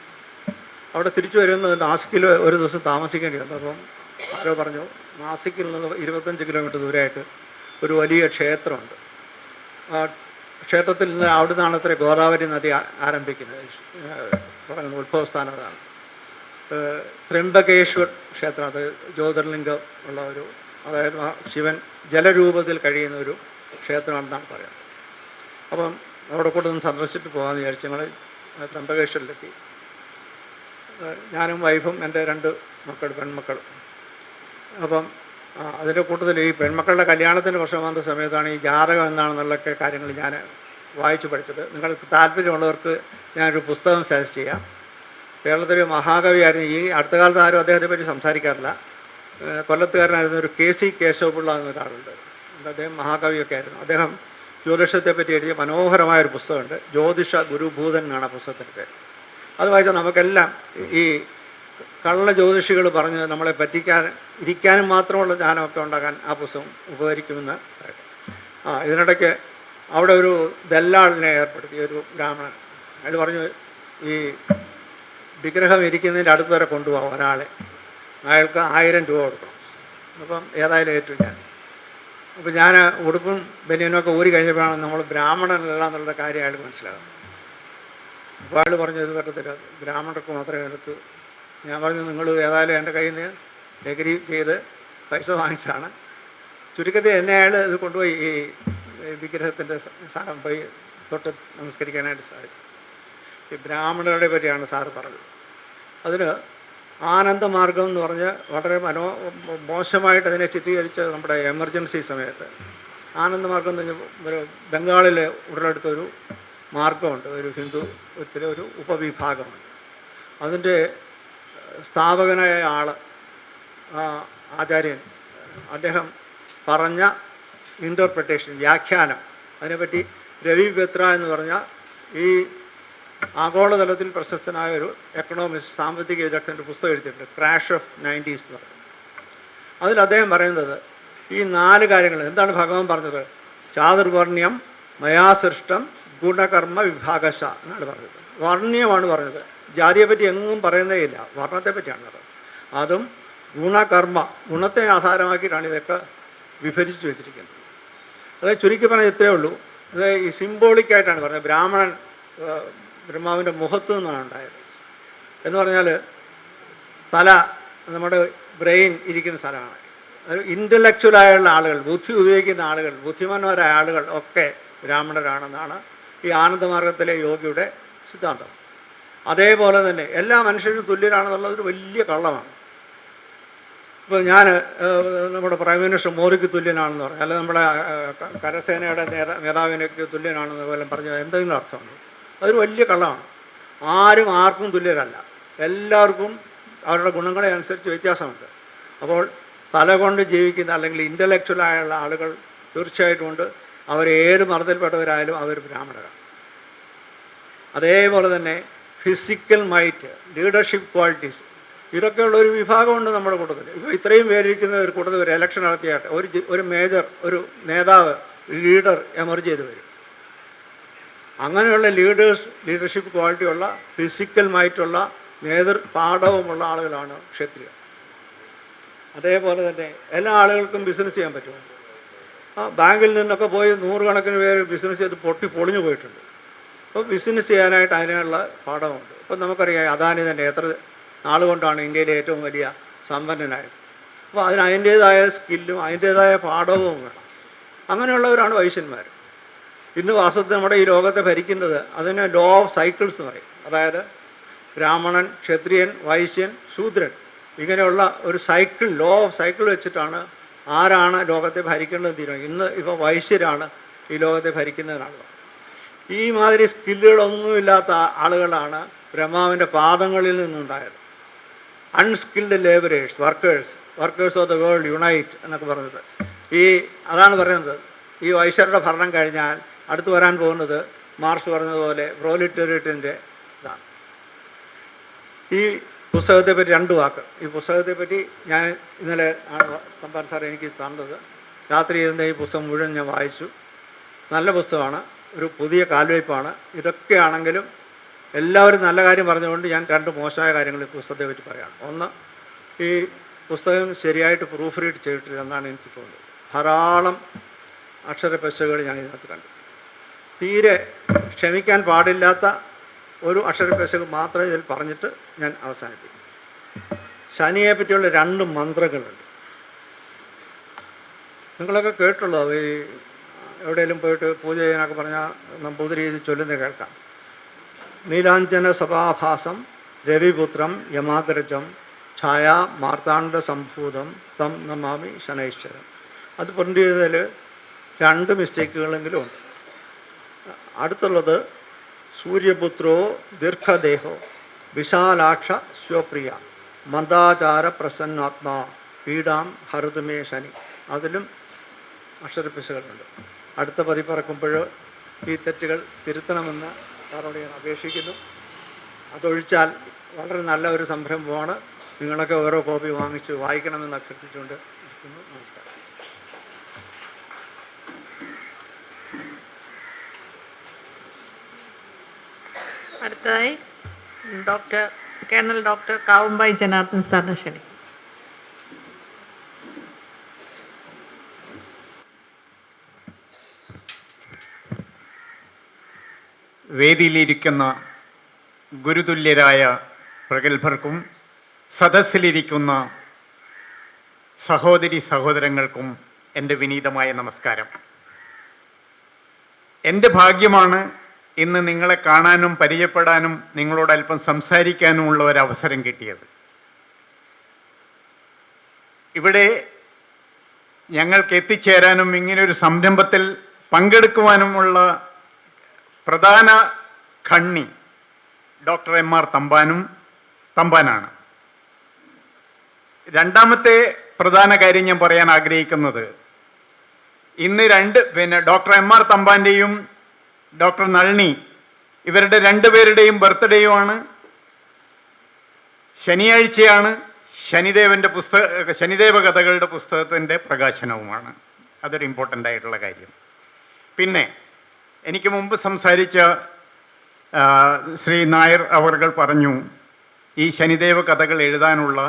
അവിടെ തിരിച്ചു വരുന്നത് നാസിക്കിൽ ഒരു ദിവസം താമസിക്കേണ്ടി വന്നു. അപ്പം ആരോ പറഞ്ഞു നാസിക്കിൽ നിന്ന് 25 കിലോമീറ്റർ ദൂരമായിട്ട് ഒരു വലിയ ക്ഷേത്രമുണ്ട്. ആ ക്ഷേത്രത്തിൽ നിന്ന് അവിടെ നിന്നാണ് അത്ര ഗോദാവരി നദി ആരംഭിക്കുന്നത്, പറയുന്നത് ഉത്ഭവസ്ഥാനം അതാണ്. ത്രംബകേശ്വർ ക്ഷേത്രം, അത് ജ്യോതിർലിംഗം ഉള്ള ഒരു, അതായത് ശിവൻ ജലരൂപത്തിൽ കഴിയുന്ന ഒരു ക്ഷേത്രമാണെന്നാണ് പറയുന്നത്. അപ്പം അവിടെ കൂടെ ഒന്ന് സന്ദർശിച്ചിട്ട് പോകാമെന്ന് വിചാരിച്ചു. ഞങ്ങൾ ത്രംബകേശ്വരിലെത്തി. ഞാനും വൈഫും എൻ്റെ 2 പെൺമക്കളും. അപ്പം അതിൻ്റെ കൂട്ടത്തിൽ ഈ പെൺമക്കളുടെ കല്യാണത്തിൻ്റെ പ്രശ്നം വന്ന സമയത്താണ് ഈ ജാതകം എന്താണെന്നുള്ളൊക്കെ കാര്യങ്ങൾ ഞാൻ വായിച്ചു പഠിച്ചത്. നിങ്ങൾക്ക് താല്പര്യമുള്ളവർക്ക് ഞാനൊരു പുസ്തകം സജസ്റ്റ് ചെയ്യാം. കേരളത്തിലെ മഹാകവിയായിരുന്നു, ഈ അടുത്ത കാലത്ത് ആരും അദ്ദേഹത്തെ പറ്റി സംസാരിക്കാറില്ല, കൊല്ലത്തുകാരനായിരുന്ന ഒരു KC കേശവപിള്ള എന്നൊരാളുണ്ട്. അദ്ദേഹം മഹാകവിയൊക്കെ ആയിരുന്നു. അദ്ദേഹം ജ്യോതിഷത്തെപ്പറ്റി എഴുതിയ മനോഹരമായൊരു പുസ്തകമുണ്ട്, ജ്യോതിഷ ഗുരുഭൂതൻ എന്നാണ് ആ പുസ്തകത്തിൻ്റെ പേര്. അത് വായിച്ചാൽ നമുക്കെല്ലാം ഈ കള്ള ജ്യോതിഷികൾ പറഞ്ഞ് നമ്മളെ ഇരിക്കാനും മാത്രമുള്ള ജ്ഞാനമൊക്കെ ഉണ്ടാക്കാൻ ആ പുസ്തകം ഉപകരിക്കുമെന്ന് പറയട്ടെ. ഇതിനിടയ്ക്ക് അവിടെ ഒരു ദല്ലാളിനെ ഏർപ്പെടുത്തി, ഒരു ബ്രാഹ്മണൻ. അയാൾ പറഞ്ഞു ഈ വിഗ്രഹം ഇരിക്കുന്നതിൻ്റെ അടുത്ത് വരെ കൊണ്ടുപോകാം ഒരാളെ, അയാൾക്ക് 1000 രൂപ കൊടുക്കണം. അപ്പം ഏതായാലും ഏറ്റു ഞാൻ. അപ്പോൾ ഞാൻ ഉടുപ്പും ബനിയനൊക്കെ ഊരി കഴിഞ്ഞപ്പോഴാണ് നമ്മൾ ബ്രാഹ്മണനല്ല എന്നുള്ള കാര്യം അയാൾ മനസ്സിലാകും. അപ്പോൾ അയാൾ പറഞ്ഞു ഇത് പറ്റത്തില്ല, ബ്രാഹ്മണർക്ക് മാത്രമേ എടുത്ത്. ഞാൻ പറഞ്ഞു നിങ്ങൾ ഏതായാലും എൻ്റെ കയ്യിൽ നിന്ന് എഗ്രി ചെയ്ത് പൈസ വാങ്ങിച്ചാണ്. ചുരുക്കത്തിൽ എന്നെ അയാൾ ഇത് കൊണ്ടുപോയി ഈ വിഗ്രഹത്തിൻ്റെ സ്ഥാനം പോയി തൊട്ട് നമസ്കരിക്കാനായിട്ട് സാധിച്ചു. ഈ ബ്രാഹ്മണരുടെ പറ്റിയാണ് സാറ് പറഞ്ഞത്. അതിന് ആനന്ദമാർഗം എന്ന് പറഞ്ഞ് വളരെ മോശമായിട്ട് അതിനെ ചിത്രീകരിച്ച നമ്മുടെ എമർജൻസി സമയത്ത് ആനന്ദമാർഗം എന്ന് പറഞ്ഞാൽ ഒരു ബംഗാളിൽ ഉടലെടുത്തൊരു മാർഗമുണ്ട്, ഒരു ഹിന്ദുത്തിലെ ഒരു ഉപവിഭാഗമുണ്ട്. അതിൻ്റെ സ്ഥാപകനായ ആൾ ആചാര്യൻ അദ്ദേഹം പറഞ്ഞ ഇൻ്റർപ്രിട്ടേഷൻ, വ്യാഖ്യാനം, അതിനെപ്പറ്റി രവി ബത്ര എന്ന് പറഞ്ഞ ഈ ആഗോളതലത്തിൽ പ്രശസ്തനായ ഒരു എക്കണോമിസ്റ്റ്, സാമ്പത്തിക വിദഗ്ധൻ്റെ പുസ്തകം എഴുതിയിട്ടുണ്ട്, ക്രാഷ് ഓഫ് 90s എന്ന് പറയുന്നത്. അതിൽ അദ്ദേഹം പറയുന്നത് ഈ 4 കാര്യങ്ങൾ എന്താണ് ഭഗവാൻ പറഞ്ഞത്? ചാതുർവർണ്ണ്യം മയാ സൃഷ്ടം ഗുണകർമ്മ വിഭാഗശ എന്നാണ് പറഞ്ഞത്. വർണ്ണ്യമാണ് പറഞ്ഞത്, ജാതിയെപ്പറ്റി എങ്ങും പറയുന്നേ ഇല്ല, വർണ്ണത്തെ പറ്റിയാണ് പറഞ്ഞത്. അതും ഗുണകർമ്മ, ഗുണത്തെ ആധാരമാക്കിയിട്ടാണ് ഇതൊക്കെ വിഭജിച്ച് വെച്ചിരിക്കുന്നത്. അതായത് ചുരുക്കി പറഞ്ഞാൽ ഇത്രയേ ഉള്ളൂ. ഇത് ഈ സിംബോളിക്കായിട്ടാണ് പറഞ്ഞത്. ബ്രാഹ്മണൻ ബ്രഹ്മാവിൻ്റെ മുഖത്തു നിന്നാണ് ഉണ്ടായത് എന്ന് പറഞ്ഞാൽ തല, നമ്മുടെ ബ്രെയിൻ ഇരിക്കുന്ന സ്ഥലമാണ്. ഒരു ഇൻ്റലക്ച്വലായുള്ള ആളുകൾ, ബുദ്ധി ഉപയോഗിക്കുന്ന ആളുകൾ, ബുദ്ധിമാന്മാരായ ആളുകൾ ഒക്കെ ബ്രാഹ്മണരാണെന്നാണ് ഈ ആനന്ദമാർഗത്തിലെ യോഗിയുടെ സിദ്ധാന്തം. അതേപോലെ തന്നെ എല്ലാ മനുഷ്യരും തുല്യരാണെന്നുള്ളതൊരു വലിയ കള്ളമാണ്. ഇപ്പോൾ ഞാൻ നമ്മുടെ പ്രൈം മിനിസ്റ്റർ മോദിക്ക് തുല്യനാണെന്ന് പറഞ്ഞു, അല്ലെങ്കിൽ നമ്മുടെ കരസേനയുടെ നേതാവിനൊക്കെ തുല്യനാണെന്ന് പോലും പറഞ്ഞാൽ എന്തെങ്കിലും അർത്ഥമുണ്ട്? അതൊരു വലിയ കള്ളമാണ്. ആരും ആർക്കും തുല്യരല്ല, എല്ലാവർക്കും അവരുടെ ഗുണങ്ങളെ അനുസരിച്ച് വ്യത്യാസമുണ്ട്. അപ്പോൾ തല കൊണ്ട് ജീവിക്കുന്ന അല്ലെങ്കിൽ ഇൻ്റലക്ച്വലായുള്ള ആളുകൾ തീർച്ചയായിട്ടും ഉണ്ട്. അവരേത് മതത്തിൽപ്പെട്ടവരായാലും അവർ ബ്രാഹ്മണരാണ്. അതേപോലെ തന്നെ ഫിസിക്കൽ മൈറ്റ്, ലീഡർഷിപ്പ് ക്വാളിറ്റീസ്, ഇതൊക്കെയുള്ള ഒരു വിഭാഗമുണ്ട് നമ്മുടെ കൂട്ടത്തിൽ. ഇപ്പോൾ ഇത്രയും പേരിരിക്കുന്ന ഒരു കൂട്ടത്തിൽ ഒരു ഇലക്ഷൻ നടത്തിയായിട്ട് ഒരു മേജർ, ഒരു നേതാവ്, ലീഡർ എമർജ് ചെയ്ത് വരും. അങ്ങനെയുള്ള ലീഡർഷിപ്പ് ക്വാളിറ്റിയുള്ള, ഫിസിക്കൽ മൈറ്റുള്ള, പാഠവുമുള്ള ആളുകളാണ് ക്ഷത്രിയർ. അതേപോലെ തന്നെ എല്ലാ ആളുകൾക്കും ബിസിനസ് ചെയ്യാൻ പറ്റുമോ? ബാങ്കിൽ നിന്നൊക്കെ പോയി 100 കണക്കിന് പേര് ബിസിനസ് ചെയ്ത് പൊളിഞ്ഞു പോയിട്ടുണ്ട്. അപ്പോൾ ബിസിനസ് ചെയ്യാനായിട്ട് അതിനുള്ള പാഠമുണ്ട്. ഇപ്പം നമുക്കറിയാം അദാനി തന്നെ എത്ര നാളുകൊണ്ടാണ് ഇന്ത്യയിലെ ഏറ്റവും വലിയ സമ്പന്നനായത്. അപ്പോൾ അതിൻ്റേതായ സ്കില്ലും അതിൻ്റേതായ പാഠവും വേണം. അങ്ങനെയുള്ളവരാണ് വൈശ്യന്മാർ. ഇന്ന് വാസ്തവത്തിൽ നമ്മുടെ ഈ ലോകത്തെ ഭരിക്കുന്നത് അതിന് ലോ ഓഫ് സൈക്കിൾസ് എന്ന് പറയും. അതായത് ബ്രാഹ്മണൻ, ക്ഷത്രിയൻ, വൈശ്യൻ, ശൂദ്രൻ, ഇങ്ങനെയുള്ള ഒരു സൈക്കിൾ, ലോ ഓഫ് സൈക്കിൾ വെച്ചിട്ടാണ് ആരാണ് ലോകത്തെ ഭരിക്കേണ്ടത് തീരുമാനം. ഇന്ന് ഇപ്പോൾ വൈശ്യരാണ് ഈ ലോകത്തെ ഭരിക്കുന്നതിനാണ്. ഈ മാതിരി സ്കില്ലുകളൊന്നുമില്ലാത്ത ആളുകളാണ് ബ്രഹ്മാവിൻ്റെ പാദങ്ങളിൽ നിന്നുണ്ടായത്. Unskilled labourers, workers of the world unite എന്നൊക്കെ പറഞ്ഞത്. അതാണ് പറയുന്നത്, ഈ വൈശ്യരുടെ ഭരണം കഴിഞ്ഞാൽ അടുത്ത് വരാൻ പോകുന്നത് മാർക്സ് പറഞ്ഞതുപോലെ പ്രോലിറ്റേറിയറ്റിൻ്റെ ഇതാണ്. ഈ പുസ്തകത്തെപ്പറ്റി 2 വാക്ക്. ഈ പുസ്തകത്തെപ്പറ്റി ഞാൻ ഇന്നലെ തമ്പാൻ സാർ എനിക്ക് തന്നത്. രാത്രി ഇരുന്ന ഈ പുസ്തകം മുഴുവൻ ഞാൻ വായിച്ചു. നല്ല പുസ്തകമാണ്, ഒരു പുതിയ കാൽവയ്പ്പാണ്. ഇതൊക്കെയാണെങ്കിലും എല്ലാവരും നല്ല കാര്യം പറഞ്ഞുകൊണ്ട് ഞാൻ 2 മോശമായ കാര്യങ്ങൾ ഈ പുസ്തകത്തെ പറ്റി പറയാം. ഒന്ന്, ഈ പുസ്തകം ശരിയായിട്ട് പ്രൂഫ് റീഡ് ചെയ്തിട്ടില്ലെന്നാണ് എനിക്ക് തോന്നുന്നത്. ധാരാളം അക്ഷരപ്പിശകുകൾ ഞാൻ ഇതിനകത്ത് കണ്ടു. തീരെ ക്ഷമിക്കാൻ പാടില്ലാത്ത ഒരു അക്ഷരപ്പിശക് മാത്രമേ ഇതിൽ പറഞ്ഞിട്ട് ഞാൻ അവസാനിപ്പിക്കും. ശനിയെ പറ്റിയുള്ള 2 മന്ത്രങ്ങളുണ്ട്. നിങ്ങളൊക്കെ കേട്ടുള്ളൂ. ഈ എവിടെയെങ്കിലും പോയിട്ട് പൂജ ചെയ്യാനൊക്കെ പറഞ്ഞാൽ നമ്പൂതിരി രീതി ചൊല്ലുന്നത് കേൾക്കാം. നീലാഞ്ജന സഭാഭാസം രവിപുത്രം യമാഗ്രജം ഛായാ മാർത്താണ്ഡ സംഭൂതം തം നമാമി ശനൈശ്വരം. അത് പ്രിൻ്റ് ചെയ്തതിൽ 2 മിസ്റ്റേക്കുകളെങ്കിലും ഉണ്ട്. അടുത്തുള്ളത് സൂര്യപുത്രോ ദീർഘദേഹോ വിശാലാക്ഷ സ്വപ്രിയ മന്ദാചാര പ്രസന്നാത്മാ പീഡാം ഹരുതുമേ ശനി. അതിലും അക്ഷരപ്പിശകളുണ്ട്. അടുത്ത പതിപ്പിറക്കുമ്പോൾ ഈ തെറ്റുകൾ തിരുത്തണമെന്ന് സാറോട് ഞാൻ അപേക്ഷിക്കുന്നു. അതൊഴിച്ചാൽ വളരെ നല്ല ഒരു സംരംഭമാണ്. നിങ്ങളൊക്കെ ഓരോ കോപ്പി വാങ്ങിച്ച് വായിക്കണമെന്ന് അഭ്യർത്ഥിച്ചുകൊണ്ട് ഇരിക്കുന്നു. നമസ്കാരം. അടുത്തതായി കേണൽ ഡോക്ടർ കാവുമ്പായി ജനാർദ്ദൻ സാറിനെ ക്ഷണിക്കും. വേദിയിലിരിക്കുന്ന ഗുരുതുല്യരായ പ്രഗത്ഭർക്കും സദസ്സിലിരിക്കുന്ന സഹോദരി സഹോദരങ്ങൾക്കും എൻ്റെ വിനീതമായ നമസ്കാരം. എൻ്റെ ഭാഗ്യമാണ് ഇന്ന് നിങ്ങളെ കാണാനും പരിചയപ്പെടാനും നിങ്ങളോട് അല്പം സംസാരിക്കാനുമുള്ള ഒരവസരം കിട്ടിയത്. ഇവിടെ ഞങ്ങൾക്ക് എത്തിച്ചേരാനും ഇങ്ങനെയൊരു സംരംഭത്തിൽ പങ്കെടുക്കുവാനുമുള്ള പ്രധാന ഖണ്ണി ഡോക്ടർ MR തമ്പാനാണ്. രണ്ടാമത്തെ പ്രധാന കാര്യം ഞാൻ പറയാൻ ആഗ്രഹിക്കുന്നത്, ഇന്ന് ഡോക്ടർ MR തമ്പാൻ്റെയും ഡോക്ടർ നളിനി ഇവരുടെ രണ്ടുപേരുടെയും ബർത്ത്ഡേയുമാണ്. ശനിയാഴ്ചയാണ് ശനിദേവ കഥകളുടെ പുസ്തകത്തിൻ്റെ പ്രകാശനവുമാണ്. അതൊരു ഇമ്പോർട്ടൻ്റ് ആയിട്ടുള്ള കാര്യം. പിന്നെ എനിക്ക് മുമ്പ് സംസാരിച്ച ശ്രീ നായർ അവർകൾ പറഞ്ഞു, ഈ ശനിദേവ കഥകൾ എഴുതാനുള്ള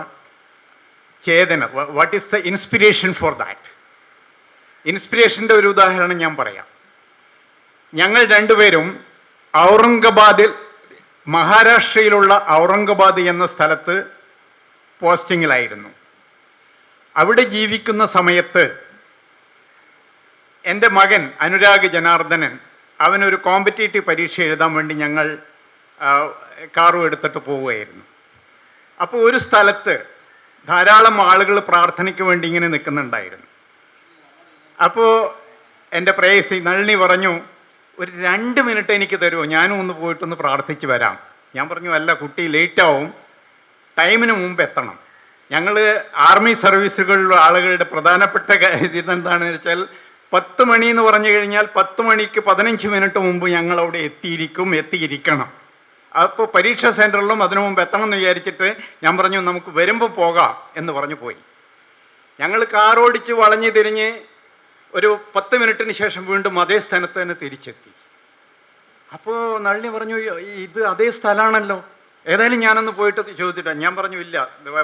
ചേതന, what is the inspiration for that. ഇൻസ്പിരേഷൻ്റെ ഒരു ഉദാഹരണം ഞാൻ പറയാം. ഞങ്ങൾ രണ്ടുപേരും മഹാരാഷ്ട്രയിലുള്ള ഔറംഗാബാദ് എന്ന സ്ഥലത്ത് പോസ്റ്റിങ്ങിലായിരുന്നു. അവിടെ ജീവിക്കുന്ന സമയത്ത് എൻ്റെ മകൻ അനുരാഗ് ജനാർദ്ദനൻ അവനൊരു കോമ്പറ്റേറ്റീവ് പരീക്ഷ എഴുതാൻ വേണ്ടി ഞങ്ങൾ കാറും എടുത്തിട്ട് പോവുകയായിരുന്നു. അപ്പോൾ ഒരു സ്ഥലത്ത് ധാരാളം ആളുകൾ പ്രാർത്ഥനയ്ക്ക് വേണ്ടി ഇങ്ങനെ നിൽക്കുന്നുണ്ടായിരുന്നു. അപ്പോൾ എൻ്റെ പ്രേയസി നളിനി പറഞ്ഞു, ഒരു 2 മിനിറ്റ് എനിക്ക് തരുമോ, ഞാനും ഒന്ന് പോയിട്ടൊന്ന് പ്രാർത്ഥിച്ച് വരാം. ഞാൻ പറഞ്ഞു, അല്ല കുട്ടി ലേറ്റാവും, ടൈമിന് മുമ്പ് എത്തണം. ഞങ്ങൾ ആർമി സർവീസുകളിലുള്ള ആളുകളുടെ പ്രധാനപ്പെട്ട ഇതെന്താണെന്ന് വെച്ചാൽ 10 മണി എന്ന് പറഞ്ഞു കഴിഞ്ഞാൽ 10 മണിക്ക് 15 മിനിറ്റ് മുമ്പ് ഞങ്ങൾ അവിടെ എത്തിയിരിക്കണം. അപ്പോൾ പരീക്ഷാ സെൻറ്ററിലും അതിനു മുമ്പ് എത്തണം എന്ന് വിചാരിച്ചിട്ട് ഞാൻ പറഞ്ഞു, നമുക്ക് വരുമ്പോൾ പോകാം എന്ന് പറഞ്ഞു പോയി. ഞങ്ങൾ കാറോടിച്ച് വളഞ്ഞ് തിരിഞ്ഞ് ഒരു 10 മിനിറ്റിന് ശേഷം വീണ്ടും അതേ സ്ഥലത്ത് തന്നെ തിരിച്ചെത്തി. അപ്പോൾ നളിനി പറഞ്ഞു, ഇത് അതേ സ്ഥലമാണല്ലോ, ഏതായാലും ഞാനൊന്ന് പോയിട്ട് ചോദിച്ചിട്ടാണ്. ഞാൻ പറഞ്ഞു, ഇല്ല,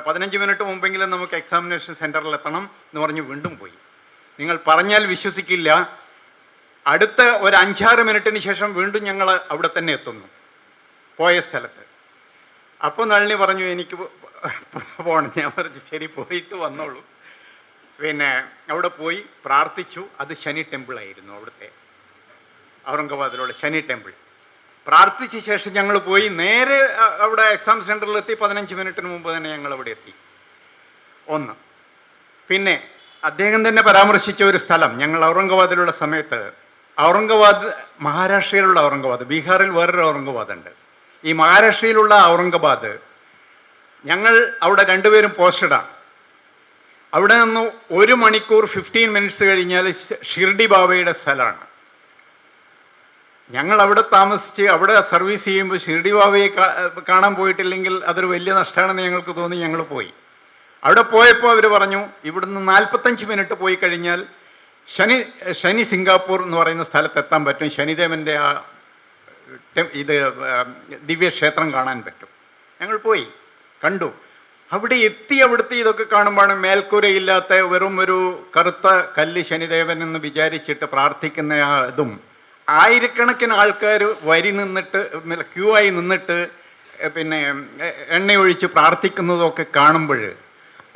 15 മിനിറ്റ് മുമ്പെങ്കിലും നമുക്ക് എക്സാമിനേഷൻ സെൻറ്ററിൽ എത്തണം എന്ന് പറഞ്ഞ് വീണ്ടും പോയി. നിങ്ങൾ പറഞ്ഞാൽ വിശ്വസിക്കില്ല, അടുത്ത ഒരു 5-6 മിനിറ്റിന് ശേഷം വീണ്ടും ഞങ്ങൾ അവിടെ തന്നെ എത്തുന്നു, പോയ സ്ഥലത്ത്. അപ്പോൾ നളിനി പറഞ്ഞു, എനിക്ക് പോകണം. ഞാൻ പറഞ്ഞു, ശരി, പോയിട്ട് വന്നോളൂ. പിന്നെ അവിടെ പോയി പ്രാർത്ഥിച്ചു. അത് ശനി ടെമ്പിളായിരുന്നു, അവിടുത്തെ ഔറംഗാബാദിലുള്ള ശനി ടെമ്പിൾ. പ്രാർത്ഥിച്ച ശേഷം ഞങ്ങൾ പോയി നേരെ അവിടെ എക്സാം സെൻറ്ററിലെത്തി. 15 മിനിറ്റിന് മുമ്പ് തന്നെ ഞങ്ങൾ അവിടെ എത്തി. ഒന്ന്, പിന്നെ അദ്ദേഹം തന്നെ പരാമർശിച്ച ഒരു സ്ഥലം, ഞങ്ങൾ ഔറംഗാബാദിലുള്ള സമയത്ത്, മഹാരാഷ്ട്രയിലുള്ള ഔറംഗാബാദ്, ബീഹാറിൽ വേറൊരു ഔറംഗാബാദ് ഉണ്ട്. ഈ മഹാരാഷ്ട്രയിലുള്ള ഔറംഗാബാദ് ഞങ്ങൾ അവിടെ രണ്ടുപേരും പോസ്റ്റഡാണ്. അവിടെ നിന്ന് 1 മണിക്കൂർ 15 മിനിറ്റ്സ് കഴിഞ്ഞാൽ ഷിർഡി ബാബയുടെ സ്ഥലമാണ്. ഞങ്ങൾ അവിടെ താമസിച്ച് അവിടെ സർവീസ് ചെയ്യുമ്പോൾ ഷിർഡി ബാബയെ കാണാൻ പോയിട്ടില്ലെങ്കിൽ അതൊരു വലിയ നഷ്ടമാണെന്ന് ഞങ്ങൾക്ക് തോന്നി. ഞങ്ങൾ പോയി. അവിടെ പോയപ്പോൾ അവർ പറഞ്ഞു, ഇവിടുന്ന് 45 മിനിറ്റ് പോയി കഴിഞ്ഞാൽ ശനി സിംഗാപ്പൂർ എന്ന് പറയുന്ന സ്ഥലത്ത് എത്താൻ പറ്റും. ശനിദേവൻ്റെ ആ ദിവ്യക്ഷേത്രം കാണാൻ പറ്റും. ഞങ്ങൾ പോയി കണ്ടു. അവിടെ എത്തി. അവിടുത്തെ ഇതൊക്കെ കാണുമ്പോഴാണ് മേൽക്കൂരയില്ലാത്ത വെറും ഒരു കറുത്ത കല്ല് ശനിദേവൻ എന്ന് വിചാരിച്ചിട്ട് പ്രാർത്ഥിക്കുന്ന ആ ഇതും, ആയിരക്കണക്കിന് ആൾക്കാർ വരി നിന്നിട്ട് ക്യൂ ആയി നിന്നിട്ട് പിന്നെ എണ്ണയൊഴിച്ച് പ്രാർത്ഥിക്കുന്നതൊക്കെ കാണുമ്പോൾ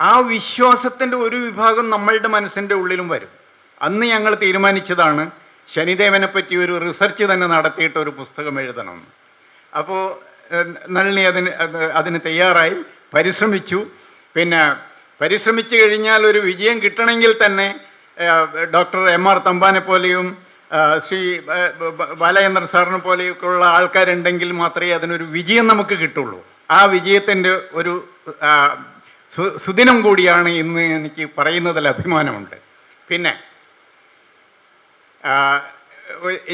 ആ വിശ്വാസത്തിൻ്റെ ഒരു വിഭാഗം നമ്മളുടെ മനസ്സിൻ്റെ ഉള്ളിലും വരും. അന്ന് ഞങ്ങൾ തീരുമാനിച്ചതാണ് ശനിദേവനെ പറ്റി ഒരു റിസർച്ച് തന്നെ നടത്തിയിട്ട് ഒരു പുസ്തകം എഴുതണമെന്ന്. അപ്പോൾ നളിനി അതിന് തയ്യാറായി, പരിശ്രമിച്ചു. പിന്നെ പരിശ്രമിച്ചു കഴിഞ്ഞാൽ ഒരു വിജയം കിട്ടണമെങ്കിൽ തന്നെ ഡോക്ടർ MR തമ്പാനെ പോലെയും ശ്രീ ബാലചന്ദ്രൻ സാറിനെ പോലെയൊക്കെയുള്ള ആൾക്കാരുണ്ടെങ്കിൽ മാത്രമേ അതിനൊരു വിജയം നമുക്ക് കിട്ടുള്ളൂ. ആ വിജയത്തിൻ്റെ ഒരു സുദിനം കൂടിയാണ് ഇന്ന് എനിക്ക് പറയുന്നതിൽ അഭിമാനമുണ്ട്. പിന്നെ